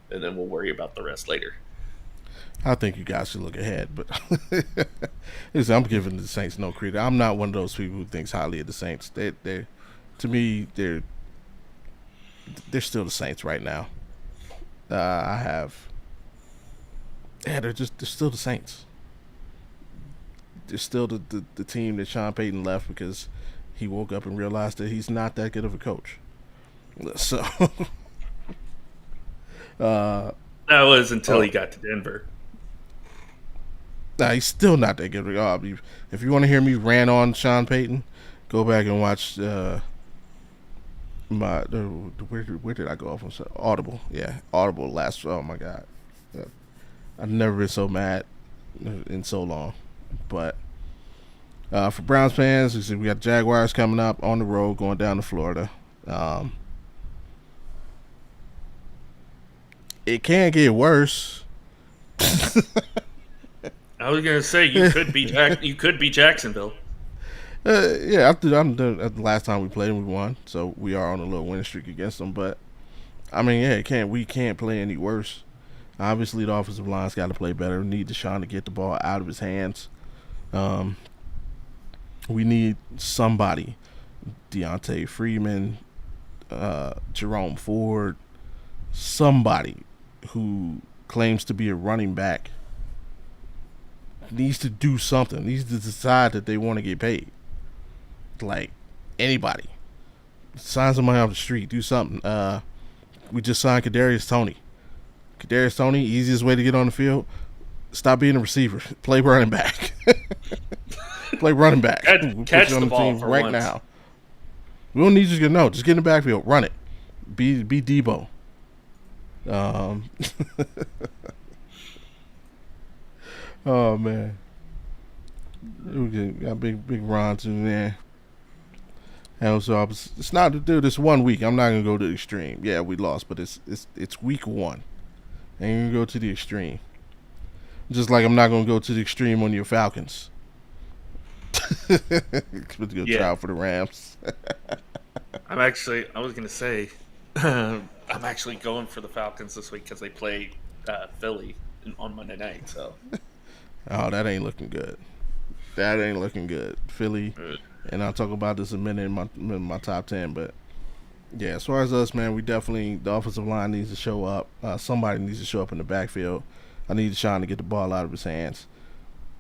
then we'll worry about the rest later. I think you guys should look ahead, but I'm giving the Saints no credit. I'm not one of those people who thinks highly of the Saints. They to me, they're still the Saints right now. They're still the Saints. They're still the team that Sean Payton left because he woke up and realized that he's not that good of a coach. So that was until he got to Denver. Nah, he's still not that good. If you want to hear me rant on Sean Payton, go back and watch Where did I go off on? Audible, yeah, Audible. Last, oh my god, yeah. I've never been so mad in so long. But for Browns fans, we got Jaguars coming up on the road, going down to Florida. Um, it can't get worse. I was gonna say you could be Jacksonville. Yeah, I'm done. The last time we played, we won, so we are on a little win streak against them. But I mean, yeah, we can't play any worse. Obviously, the offensive line's got to play better. We need Deshaun to get the ball out of his hands. Um, we need somebody, Deontay Freeman, Jerome Ford, somebody who claims to be a running back needs to do something. Needs to decide that they want to get paid. Like anybody, sign somebody off the street. Do something. We just signed Kadarius Toney. Kadarius Toney, easiest way to get on the field. Stop being a receiver. Play running back. Play running back. Catch the ball for right once. now. We don't need you to know. Just get in the backfield. Run it. Be Debo. Oh man. We got big Ron in there. And so it's not to do this 1 week. I'm not gonna go to the extreme. Yeah, we lost, but it's week 1. And you're gonna go to the extreme. Just like I'm not gonna go to the extreme on your Falcons. Expect to go try out for the Rams. I was gonna say, I'm actually going for the Falcons this week because they play Philly on Monday night. So, oh, that ain't looking good. That ain't looking good. Philly, and I'll talk about this in a minute in my top 10. But yeah, as far as us, man, we definitely, the offensive line needs to show up. Somebody needs to show up in the backfield. I need Deshaun to get the ball out of his hands.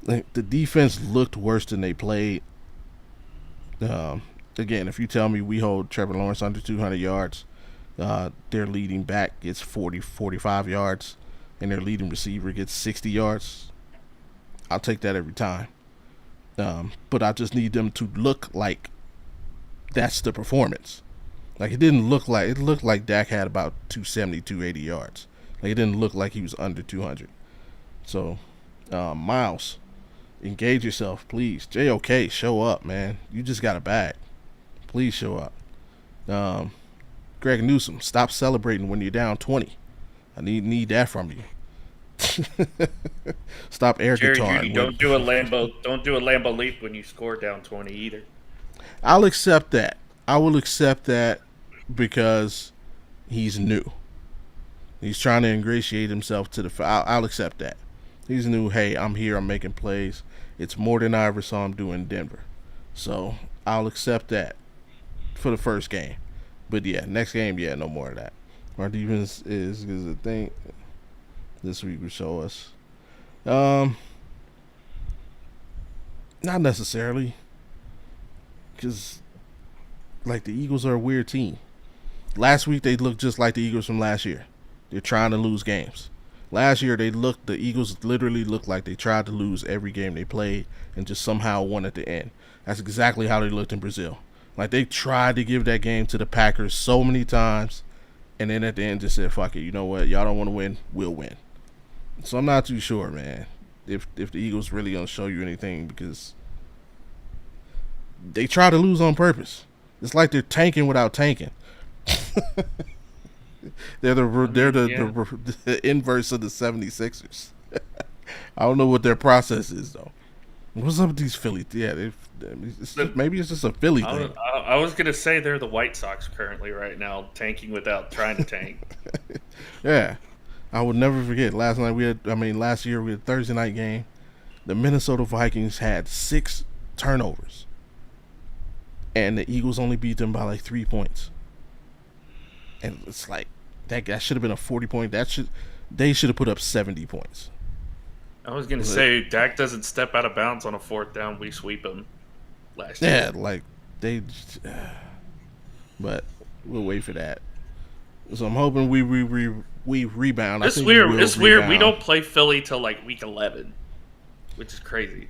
The defense looked worse than they played. Again, if you tell me we hold Trevor Lawrence under 200 yards, their leading back gets 45 yards, and their leading receiver gets 60 yards, I'll take that every time. But I just need them to look like that's the performance. Like it looked like Dak had about 270, 280 yards. Like it didn't look like he was under 200. So, Miles, engage yourself, please. JOK, show up, man. You just got a bag. Please show up. Greg Newsome, stop celebrating when you're down 20. I need that from you. Stop air guitaring. Don't do a Lambo leap when you score down 20 either. I'll accept that. I will accept that because he's new. He's trying to ingratiate himself to the. I'll accept that. He's new. Hey, I'm here. I'm making plays. It's more than I ever saw him do in Denver. So I'll accept that for the first game. But yeah, next game, yeah, no more of that. Our defense is a thing. This week will show us. Not necessarily. Because, like, the Eagles are a weird team. Last week, they looked just like the Eagles from last year. They're trying to lose games. Last year, the Eagles literally looked like they tried to lose every game they played and just somehow won at the end. That's exactly how they looked in Brazil. Like, they tried to give that game to the Packers so many times, and then at the end just said, fuck it, you know what? Y'all don't want to win, we'll win. So I'm not too sure, man, if the Eagles really going to show you anything, because they try to lose on purpose. It's like they're tanking without tanking. They're the inverse of the 76ers. I don't know what their process is, though. What's up with these Philly? Yeah, maybe it's just a Philly thing. I was going to say they're the White Sox currently right now, tanking without trying to tank. Yeah. I would never forget. Last year we had a Thursday night game. The Minnesota Vikings had 6 turnovers. And the Eagles only beat them by like 3 points. And it's like, that should have been a 40-point. They should have put up 70 points. I was going to say, Dak doesn't step out of bounds on a 4th down. We sweep him last year. Yeah, like, but we'll wait for that. So I'm hoping we rebound. It's weird. We don't play Philly till like week 11, which is crazy.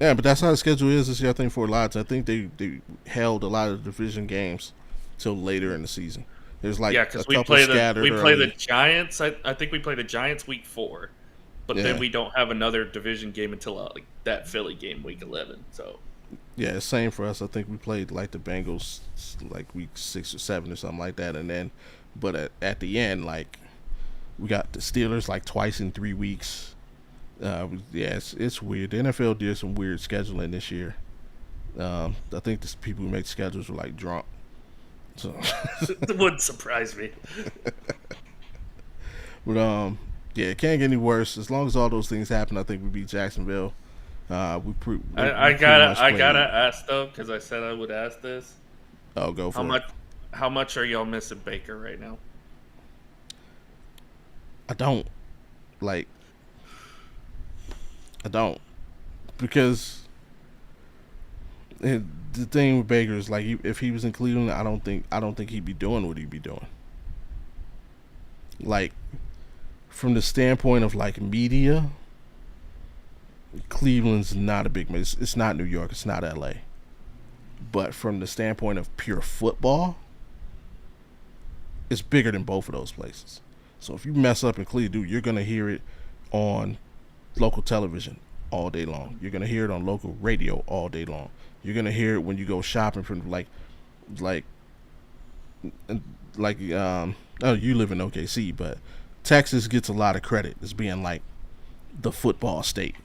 Yeah, but that's how the schedule is this year. I think for a lot. I think they held a lot of the division games till later in the season. There's like Yeah, a because couple scattered we play the early. Giants. I think we play the Giants week 4, but then Yeah, we don't have another division game until like that Philly game week 11. So yeah, same for us. I think we played like the Bengals like week 6 or 7 or something like that, and then, but at the end, like we got the Steelers like twice in 3 weeks. Yeah, it's weird. The NFL did some weird scheduling this year. I think the people who make schedules were like drunk. So, it wouldn't surprise me. but yeah, it can't get any worse. As long as all those things happen, I think we beat Jacksonville. I pretty much gotta played. ask though, because I said I would ask this. I'll go How for it. much how much are y'all missing Baker right now? I don't like. I don't because the thing with Baker is like if he was in Cleveland, I don't think he'd be doing what he'd be doing. Like from the standpoint of like media, Cleveland's not a big. It's not New York. It's not L.A. But from the standpoint of pure football, it's bigger than both of those places. So if you mess up in Cleveland, dude, you're gonna hear it on local television all day long. You're gonna hear it on local radio all day long. You're gonna hear it when you go shopping from like oh, you live in OKC, but Texas gets a lot of credit as being like the football state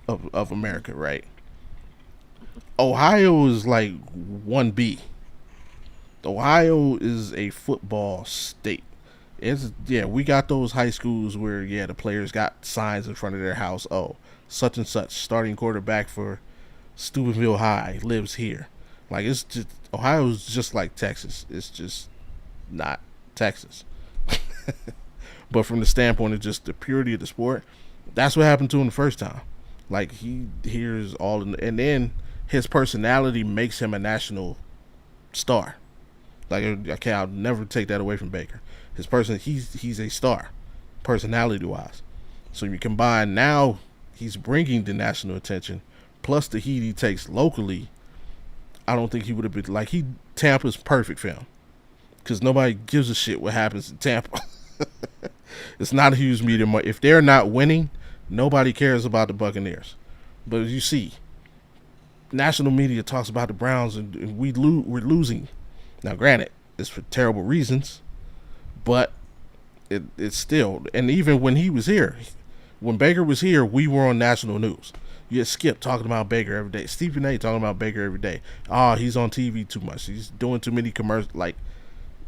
of America, right? Ohio is like 1B. Ohio is a football state. It's yeah, we got those high schools where yeah, the players got signs in front of their house. Oh, such and such starting quarterback for Steubenville High lives here. Like it's just Ohio's just like Texas. It's just not Texas. But from the standpoint of just the purity of the sport, that's what happened to him the first time. Like he hears all, and then his personality makes him a national star. Like okay, I'll never take that away from Baker. His person, he's a star, personality wise. So you combine now, he's bringing the national attention, plus the heat he takes locally. I don't think he would have been like he Tampa's perfect for him because nobody gives a shit what happens in Tampa. It's not a huge media market. If they're not winning, nobody cares about the Buccaneers. But as you see, national media talks about the Browns and we're losing. Now, granted, it's for terrible reasons, but it's still. And even when he was here, when Baker was here, we were on national news. You had Skip talking about Baker every day. Stephen A. talking about Baker every day. Oh, he's on TV too much. He's doing too many commercials. Like,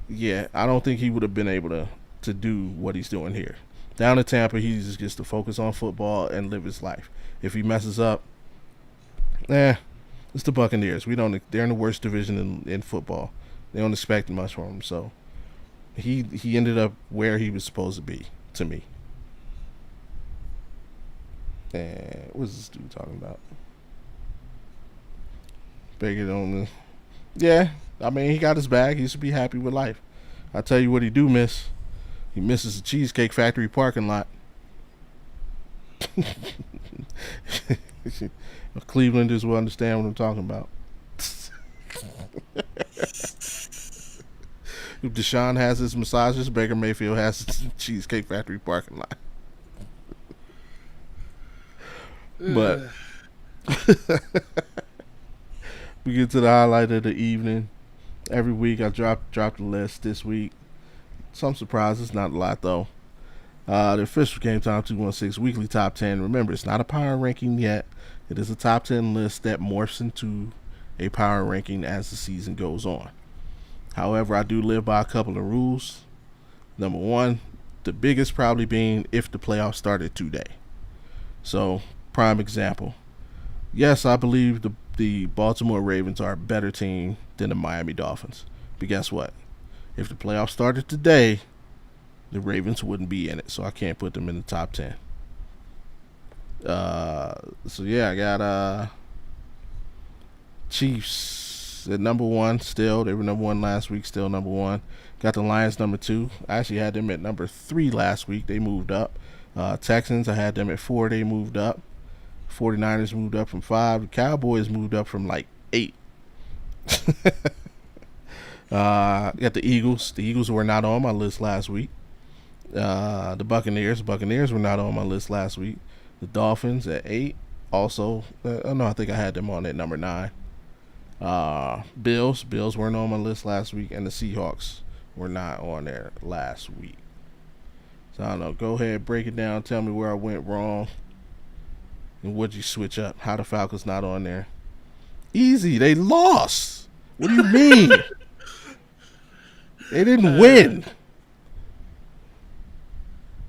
yeah, I don't think he would have been able to do what he's doing here. Down in Tampa, he just gets to focus on football and live his life. If he messes up, it's the Buccaneers. They're in the worst division in football. They don't expect much from him. So he ended up where he was supposed to be to me. And what's this dude talking about? Baker don't. Yeah, I mean he got his bag. He should be happy with life. I tell you what he do miss. He misses the Cheesecake Factory parking lot. Clevelanders will understand what I'm talking about. If Deshaun has his massages, Baker Mayfield has his Cheesecake Factory parking lot. But we get to the highlight of the evening. Every week I drop the list this week. Some surprises, not a lot though. The official Game Time 216 weekly top 10. Remember, it's not a power ranking yet. It is a top 10 list that morphs into a power ranking as the season goes on. However, I do live by a couple of rules. Number one, the biggest probably being if the playoffs started today. So, prime example. Yes, I believe the Baltimore Ravens are a better team than the Miami Dolphins. But guess what? If the playoffs started today, the Ravens wouldn't be in it, so I can't put them in the top 10. So yeah, I got Chiefs at number one still. They were number one last week, still number one. Got the Lions number 2. I actually had them at number 3 last week. They moved up. Texans, I had them at 4. They moved up. 49ers moved up from 5. The Cowboys moved up from like 8. Got the Eagles. The Eagles were not on my list last week. The Buccaneers. Buccaneers were not on my list last week. The Dolphins at 8. Also, no, I think I had them on at number 9. Bills. Bills weren't on my list last week, and the Seahawks were not on there last week. So I don't know. Go ahead, break it down. Tell me where I went wrong, and what'd you switch up? How the Falcons not on there? Easy. They lost. What do you mean? They didn't win.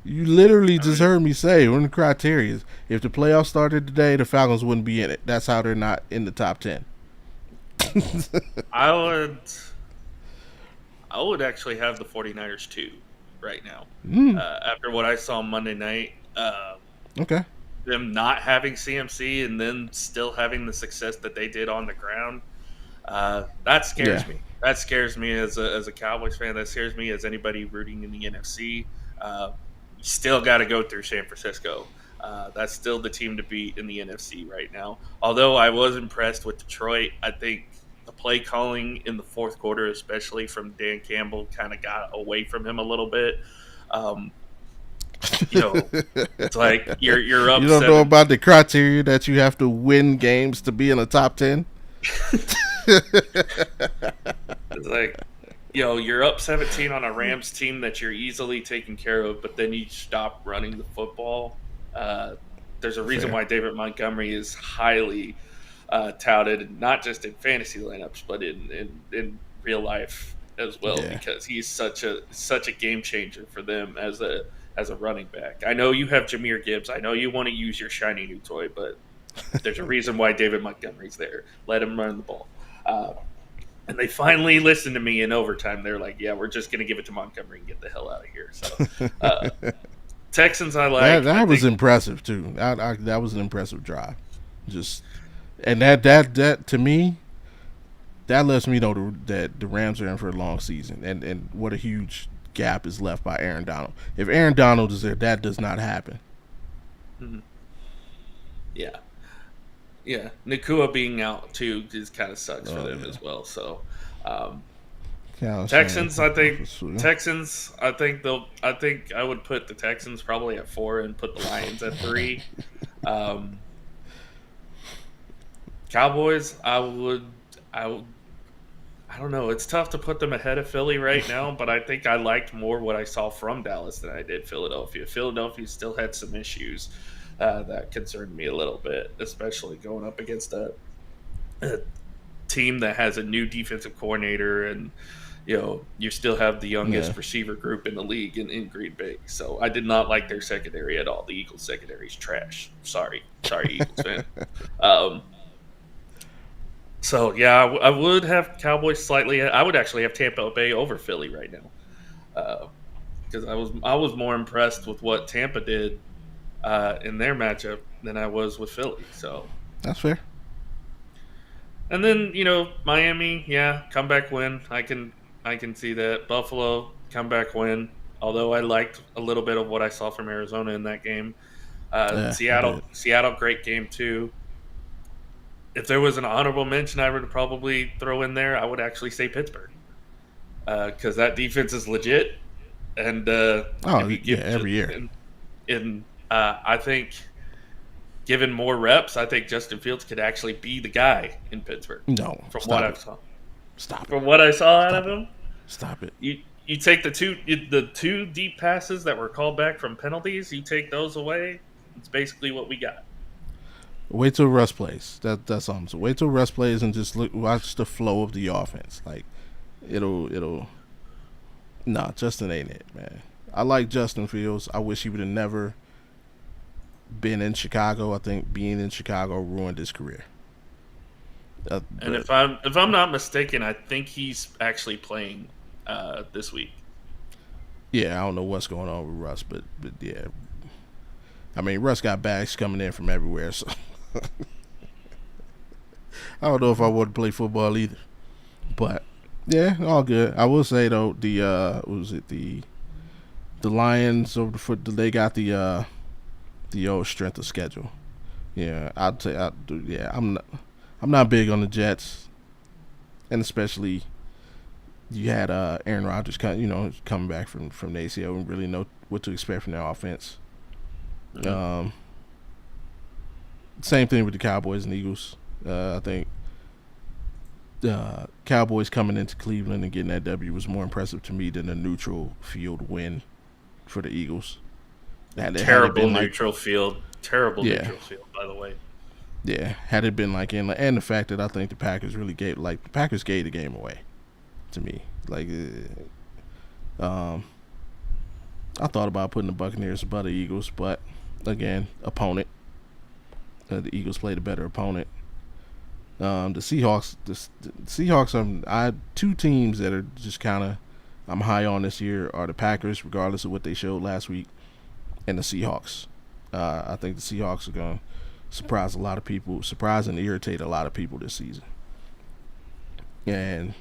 You literally just heard me say one of the criteria is if the playoffs started today, the Falcons wouldn't be in it. That's how they're not in the top 10. I would actually have the 49ers too right now. After what I saw Monday night, Okay. them not having CMC and then still having the success that they did on the ground, that scares me. That scares me as a Cowboys fan. That scares me as anybody rooting in the NFC. You still got to go through San Francisco. That's still the team to beat in the NFC right now. Although I was impressed with Detroit, I think the play calling in the fourth quarter, especially from Dan Campbell, kind of got away from him a little bit. It's like you're up. You don't know about the criteria that you have to win games to be in the top 10? It's like, you're up 17 on a Rams team that you're easily taking care of, but then you stop running the football. There's a reason why David Montgomery is highly touted, not just in fantasy lineups, but in real life as well, because he's such a game changer for them as a running back. I know you have Jahmyr Gibbs. I know you want to use your shiny new toy, but there's a reason why David Montgomery's there. Let him run the ball. And they finally listened to me in overtime. They're like, yeah, we're just going to give it to Montgomery and get the hell out of here. So Texans I like. That was impressive, too. That was an impressive drive. And that to me, that lets me know that the Rams are in for a long season. And what a huge gap is left by Aaron Donald. If Aaron Donald is there, that does not happen. Mm-hmm. Yeah. Yeah, Nakua being out too just kind of sucks for them as well. So, Texans, I think I would put the Texans probably at 4 and put the Lions at 3. Cowboys, I don't know. It's tough to put them ahead of Philly right now, but I think I liked more what I saw from Dallas than I did Philadelphia. Philadelphia still had some issues. That concerned me a little bit, especially going up against a team that has a new defensive coordinator, and you still have the youngest receiver group in the league in Green Bay. So I did not like their secondary at all. The Eagles secondary is trash. Sorry, Eagles fan. So yeah, I would have Cowboys slightly. I would actually have Tampa Bay over Philly right now, because I was more impressed with what Tampa did in their matchup than I was with Philly. So that's fair. And then Miami, comeback win. I can see that. Buffalo comeback win. Although I liked a little bit of what I saw from Arizona in that game. Seattle, great game too. If there was an honorable mention I would probably throw in there, I would actually say Pittsburgh, because that defense is legit. And every year. And I think, given more reps, I think Justin Fields could actually be the guy in Pittsburgh. No, from what I saw. Stop it. From what I saw out of him. Stop it. You take the two deep passes that were called back from penalties. You take those away. It's basically what we got. Wait till Russ plays. That's all. So wait till Russ plays and just watch the flow of the offense. Like it'll. Nah, Justin ain't it, man. I like Justin Fields. I wish he would have never been in Chicago. I think being in Chicago ruined his career. And if I'm not mistaken, I think he's actually playing this week. Yeah, I don't know what's going on with Russ, but yeah. I mean, Russ got bags coming in from everywhere, so I don't know if I want to play football either. But yeah, all good. I will say though, the Lions they got the old strength of schedule. Yeah, I'm not big on the Jets, and especially You had Aaron Rodgers, coming back from the ACL and really know what to expect from their offense. Mhm. Um, Same thing with the Cowboys and Eagles. I think Cowboys coming into Cleveland and getting that W was more impressive to me than a neutral field win for the Eagles. Had it Terrible been like, neutral field. Terrible yeah, neutral field, by the way. yeah, had it been like and the fact that I think the Packers really gave the Packers gave the game away to me. Um, I thought about putting the Buccaneers above the Eagles, but again, opponent. The Eagles played a better opponent. The Seahawks. I two teams that are just kind of I'm high on this year are the Packers, regardless of what they showed last week, and the Seahawks. I think the Seahawks are going to surprise and irritate a lot of people this season, and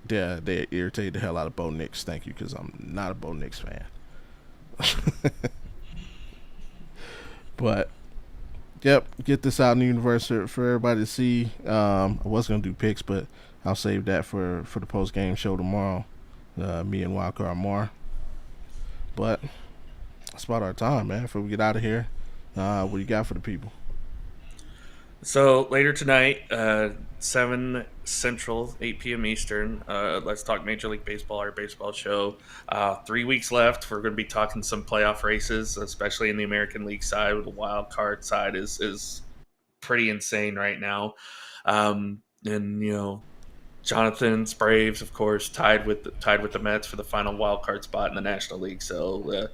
they irritate the hell out of Bo Nix. Thank you, because I'm not a Bo Nix fan. But yep, get this out in the universe for everybody to see. I was gonna do picks, but I'll save that for the post game show tomorrow. Me and Wildcard Mar. But that's about our time, man. Before we get out of here, what do you got for the people? So later tonight, 7 Central, 8 p.m. Eastern, let's talk Major League Baseball, our baseball show. 3 weeks left. We're going to be talking some playoff races, especially in the American League side. The wild card side is pretty insane right now. And Jonathan's Braves, of course, tied with the Mets for the final wild card spot in the National League. So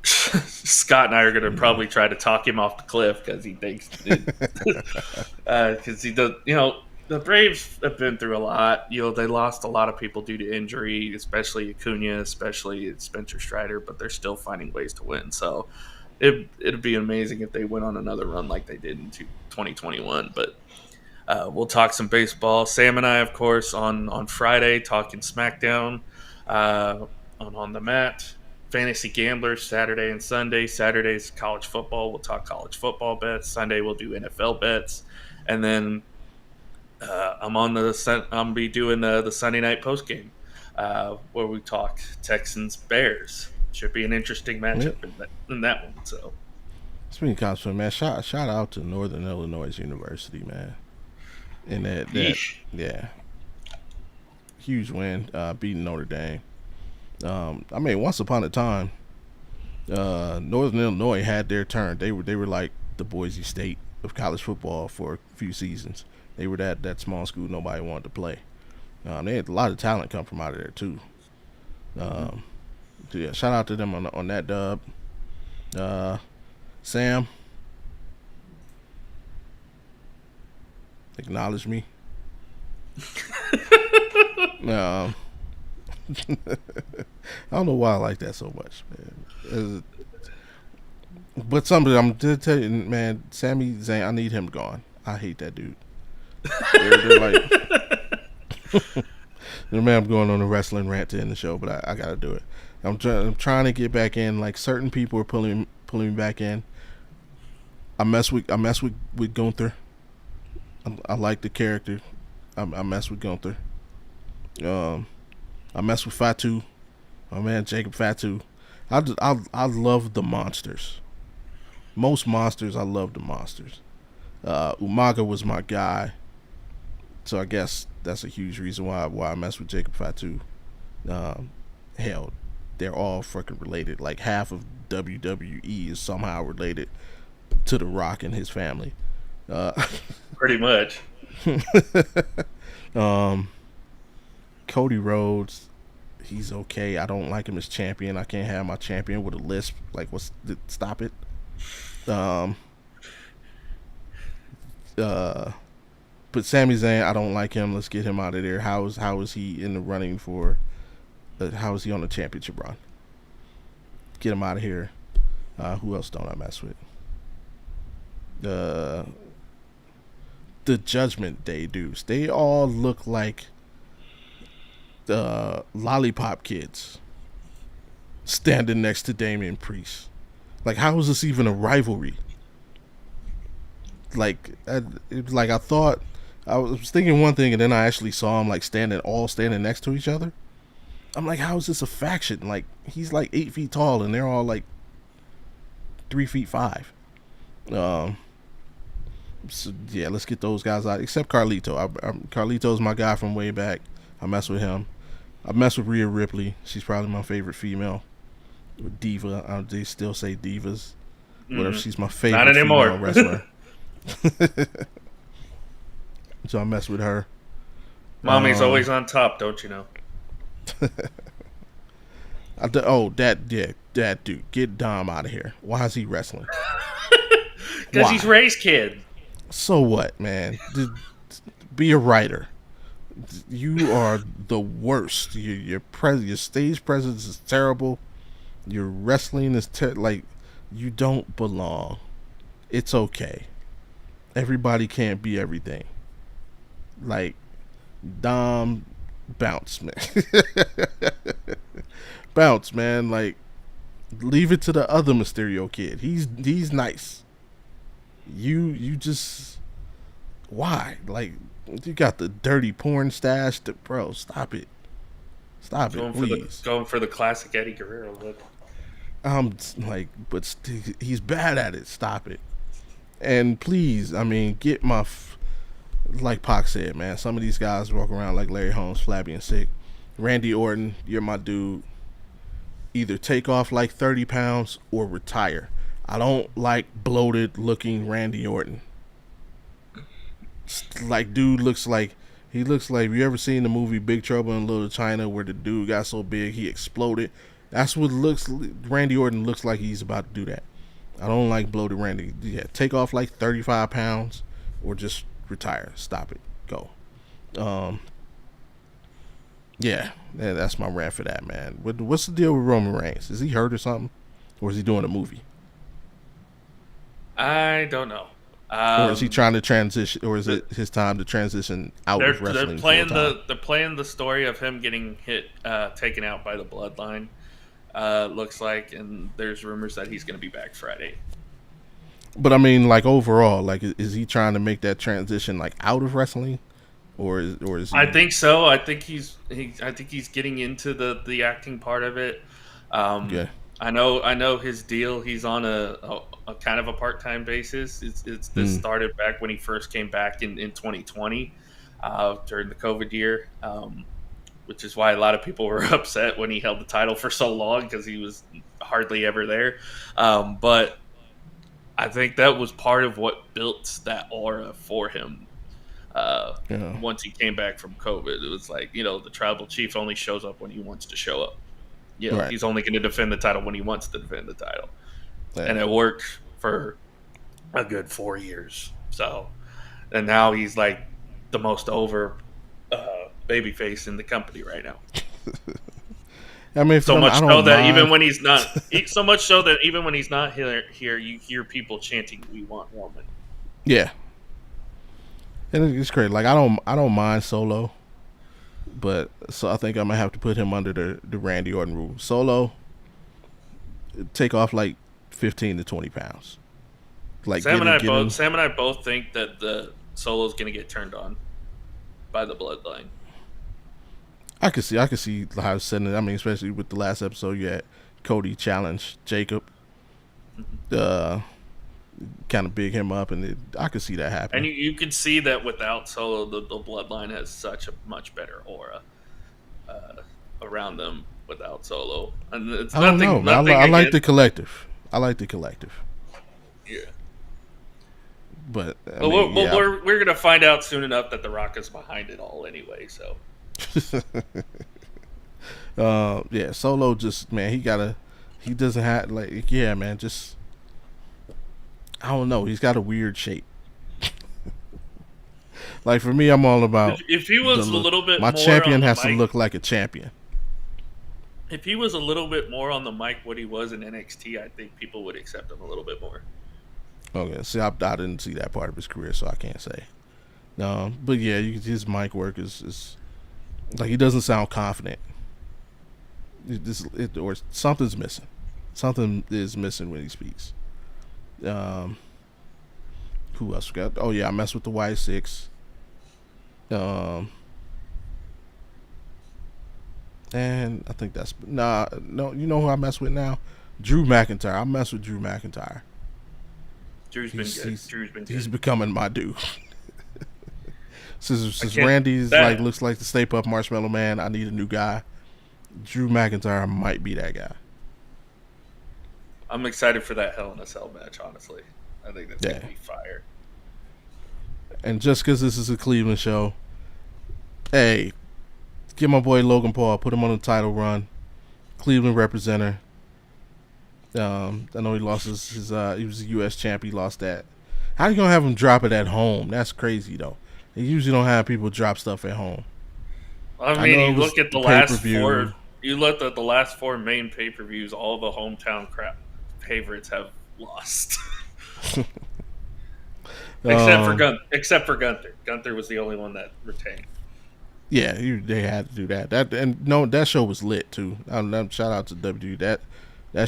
Scott and I are going to probably try to talk him off the cliff because he thinks because he does. The Braves have been through a lot. They lost a lot of people due to injury, especially Acuna, especially Spencer Strider, but they're still finding ways to win. So it'd be amazing if they went on another run like they did in 2021. But we'll talk some baseball. Sam and I, of course, on Friday talking SmackDown on the mat. Fantasy Gamblers Saturday and Sunday. Saturday's college football. We'll talk college football bets. Sunday we'll do NFL bets, and then I'm be doing the Sunday night post game where we talk Texans Bears. Should be an interesting Yep. matchup in that one. So Speaking of college football, man, shout out to Northern Illinois University, man. And that yeesh. yeah, huge win, beating Notre Dame. Once upon a time, Northern Illinois had their turn. They were like the Boise State of college football for a few seasons. They were that small school nobody wanted to play. They had a lot of talent come from out of there too. Um, so yeah, shout out to them on that dub. Sam, acknowledge me. Um, I don't know why I like that so much, man. But something I'm to tell you, man. Sami Zayn, I need him gone. I hate that dude. They're like, man, I'm going on a wrestling rant to end the show, but I gotta do it. I'm trying to get back in. Like certain people are pulling me back in. I mess with Gunther. I like the character. I mess with Gunther. Um, I mess with Fatu. My man Jacob Fatu. I love the monsters. Most monsters, I love the monsters. Umaga was my guy, so I guess that's a huge reason why I mess with Jacob Fatu. Um, Hell, they're all freaking related. Like half of WWE is somehow related to The Rock and his family. Uh, Pretty much. um, Cody Rhodes, he's okay. I don't like him as champion. I can't have my champion with a lisp. Like, stop it. Um, uh, but Sami Zayn, I don't like him. Let's get him out of there. How is he in the running for? How is he on the championship run? Get him out of here. Who else don't I mess with? Uh, the Judgment Day dudes. They all look like the lollipop kids standing next to Damian Priest. Like, how is this even a rivalry? Like, I thought I was thinking one thing, and then I actually saw him like standing next to each other. I'm like, how is this a faction? Like, he's like 8 feet tall, and they're all like 3 feet 5. Um, so yeah, let's get those guys out. Except Carlito. Carlito's my guy from way back. I mess with him. I mess with Rhea Ripley. She's probably my favorite female diva. They still say divas. Whatever. She's my Not favorite anymore. female wrestler. So I mess with her. Mommy's always on top, don't you know? That dude. Get Dom out of here. Why is he wrestling? Because he's Ray's kid. So what, man? Be a writer. You are the worst. Your stage presence is terrible. Your wrestling is like, you don't belong. It's okay. Everybody can't be everything. Like, Dom, bounce, man. Bounce, man. Like, leave it to the other Mysterio kid. He's nice. You just, why? Like, you got the dirty porn stash. Bro, stop it. Stop it, please. Going for the classic Eddie Guerrero look. Like, but he's bad at it. Stop it. And please, I mean, get my, like Pac said, man, some of these guys walk around like Larry Holmes, flabby and sick. Randy Orton, you're my dude. Either take off like 30 pounds or retire. I don't like bloated looking Randy Orton. Like, dude looks like, you ever seen the movie Big Trouble in Little China where the dude got so big he exploded? That's what Randy Orton looks like. He's about to do that. I don't like bloated Randy. Yeah, take off like 35 pounds or just retire. Stop it. Go. Yeah, that's my rant for that, man. What's the deal with Roman Reigns? Is he hurt or something? Or is he doing a movie? I don't know. Or is he trying to transition? Or is it his time to transition out of wrestling? They're playing the story of him getting taken out by the Bloodline. Looks like, and there's rumors that he's going to be back Friday. But I mean, like, overall, like, is he trying to make that transition like out of wrestling, or is he? I think so. I think he's getting into the acting part of it. Yeah. I know his deal. He's on a kind of a part-time basis. This started back when he first came back in 2020 during the COVID year. Which is why a lot of people were upset when he held the title for so long because he was hardly ever there. But I think that was part of what built that aura for him. Once he came back from COVID, it was like, the tribal chief only shows up when he wants to show up. Right. He's only going to defend the title when he wants to defend the title. Yeah. And it worked for a good 4 years. So, and now he's like the most over babyface in the company right now. I mean, so much so that even when he's not, here, you hear people chanting, "We want Roman." Yeah, and it's great. Like, I don't mind Solo, but so I think I'm gonna have to put him under the Randy Orton rule. Solo, take off like 15 to 20 pounds. Like, Sam and I both think that the Solo's gonna get turned on by the Bloodline. I could see how it's setting it. I mean, especially with the last episode, you had Cody challenge Jacob, kind of big him up, and I could see that happening. And you can see that without Solo, the Bloodline has such a much better aura around them without Solo. And it's I like the collective. Yeah. But we're gonna find out soon enough that The Rock is behind it all anyway. So. Solo just, man, he doesn't have, like, yeah, man, just, I don't know, he's got a weird shape. Like, for me, I'm all about, if he was a little bit my more champion on has the mic, to look like a champion. If he was a little bit more on the mic what he was in NXT, I think people would accept him a little bit more. Okay, see, I didn't see that part of his career, so I can't say. But yeah, his mic work is like, he doesn't sound confident. Or something's missing. Something is missing when he speaks. Who else we got? Oh yeah, I mess with the Y6. Um, and I think that's no. You know who I mess with now? Drew McIntyre. I mess with Drew McIntyre. Drew's been good. Drew's been He's good. becoming my dude. Since Again, Randy's that like looks like the Stay Puft Marshmallow Man, I need a new guy. Drew McIntyre might be that guy. I'm excited for that Hell in a Cell match. Honestly, I think that's Yeah. gonna be fire. And just because this is a Cleveland show, hey, get my boy Logan Paul, put him on the title run. Cleveland representer. I know he lost his he was a U.S. champ. He lost that. How you gonna have him drop it at home? That's crazy though. They usually don't have people drop stuff at home. I I mean, know it you was look at the the last pay-per-view. four. You look at the last four main pay-per-views. All the hometown crap favorites have lost, except for Gunther. Gunther was the only one that retained. Yeah, they had to do that. That show was lit too. Shout out to W. That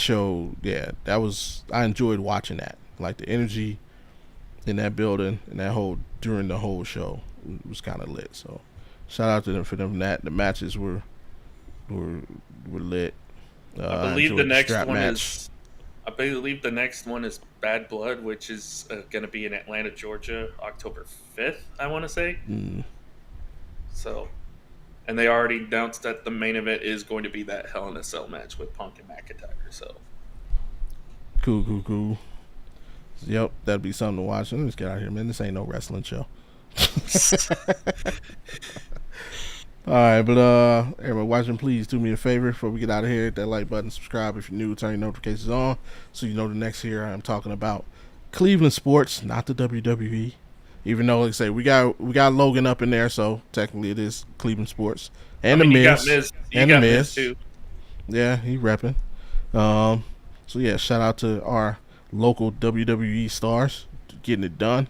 show, yeah, that was. I enjoyed watching that. Like the energy in that building and during the whole show was kind of lit. So shout out to them for them. That the matches were lit. I believe the next one is. I believe the next one is Bad Blood, which is going to be in Atlanta, Georgia, October 5th. I want to say. So, and they already announced that the main event is going to be that Hell in a Cell match with Punk and McIntyre. So, cool. Yep, that'd be something to watch. Let me just get out of here, man. This ain't no wrestling show. All right, but everyone watching, please do me a favor before we get out of here. Hit that like button, subscribe if you're new, turn your notifications on so you know the next year I'm talking about Cleveland sports, not the WWE. Even though, like I say, we got Logan up in there, so technically it is Cleveland sports and the Miz, and the Miz too. Yeah, he repping. So yeah, shout out to our local WWE stars getting it done.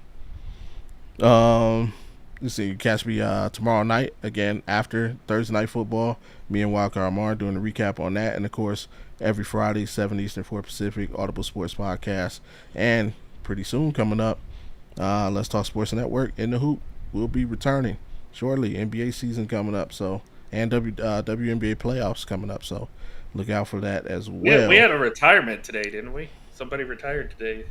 Let's see, you catch me tomorrow night again after Thursday Night Football. Me and Wildcard Mar doing a recap on that, and of course every Friday 7 Eastern 4 Pacific Audible Sports Podcast, and pretty soon coming up, Let's Talk Sports Network in the Hoop will be returning shortly. NBA season coming up, so and WNBA playoffs coming up, so look out for that as well. We had a retirement today, didn't we? Somebody retired today.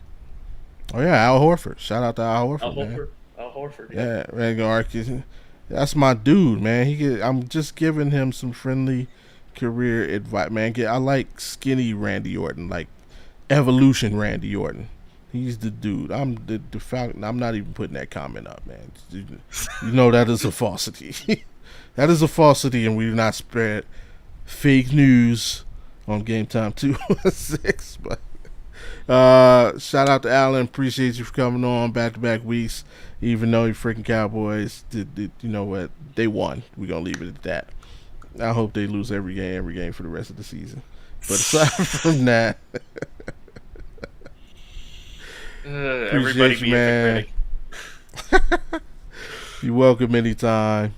Oh yeah, Al Horford. Shout out to Al Horford. Al Horford. Yeah, Randy, that's my dude, man. I'm just giving him some friendly career advice, man. I like skinny Randy Orton, like evolution Randy Orton. He's the dude. I'm the Falcon. I'm not even putting that comment up, man. You know that is a falsity. That is a falsity, and we do not spread fake news on Game Time 216. But shout out to Alan. Appreciate you for coming on back-to-back weeks. Even though you freaking Cowboys did, you know what? They won. We're gonna leave it at that. I hope they lose every game for the rest of the season. But aside from that, everybody be a critic. You're welcome anytime.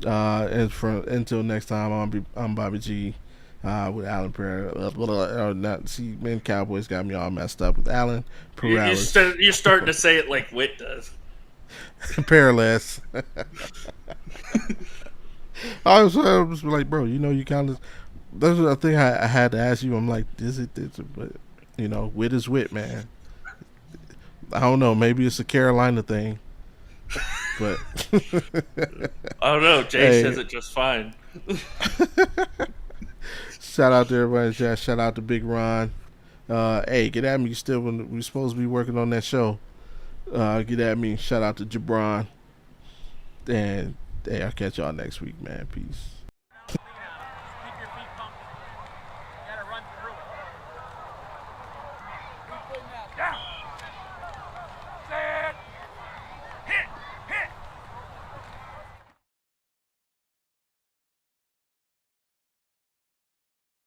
And until next time, I'm Bobby G. With Alan Peralez. See, man, Cowboys got me all messed up with Alan Peralez. You're starting to say it like Witt does. Peralez. I was like, bro, you know, you kind of. That's the thing I had to ask you. I'm like, is it? But you know, Witt is Witt, man. I don't know. Maybe it's a Carolina thing, but I don't know. Jay says it just fine. Shout out to everybody. Shout out to Big Ron. Hey, get at me. Still, when we're supposed to be working on that show. Get at me. Shout out to Jabron. And hey, I'll catch y'all next week, man. Peace. Keep your feet pumping. You gotta run through it. Keep putting that down.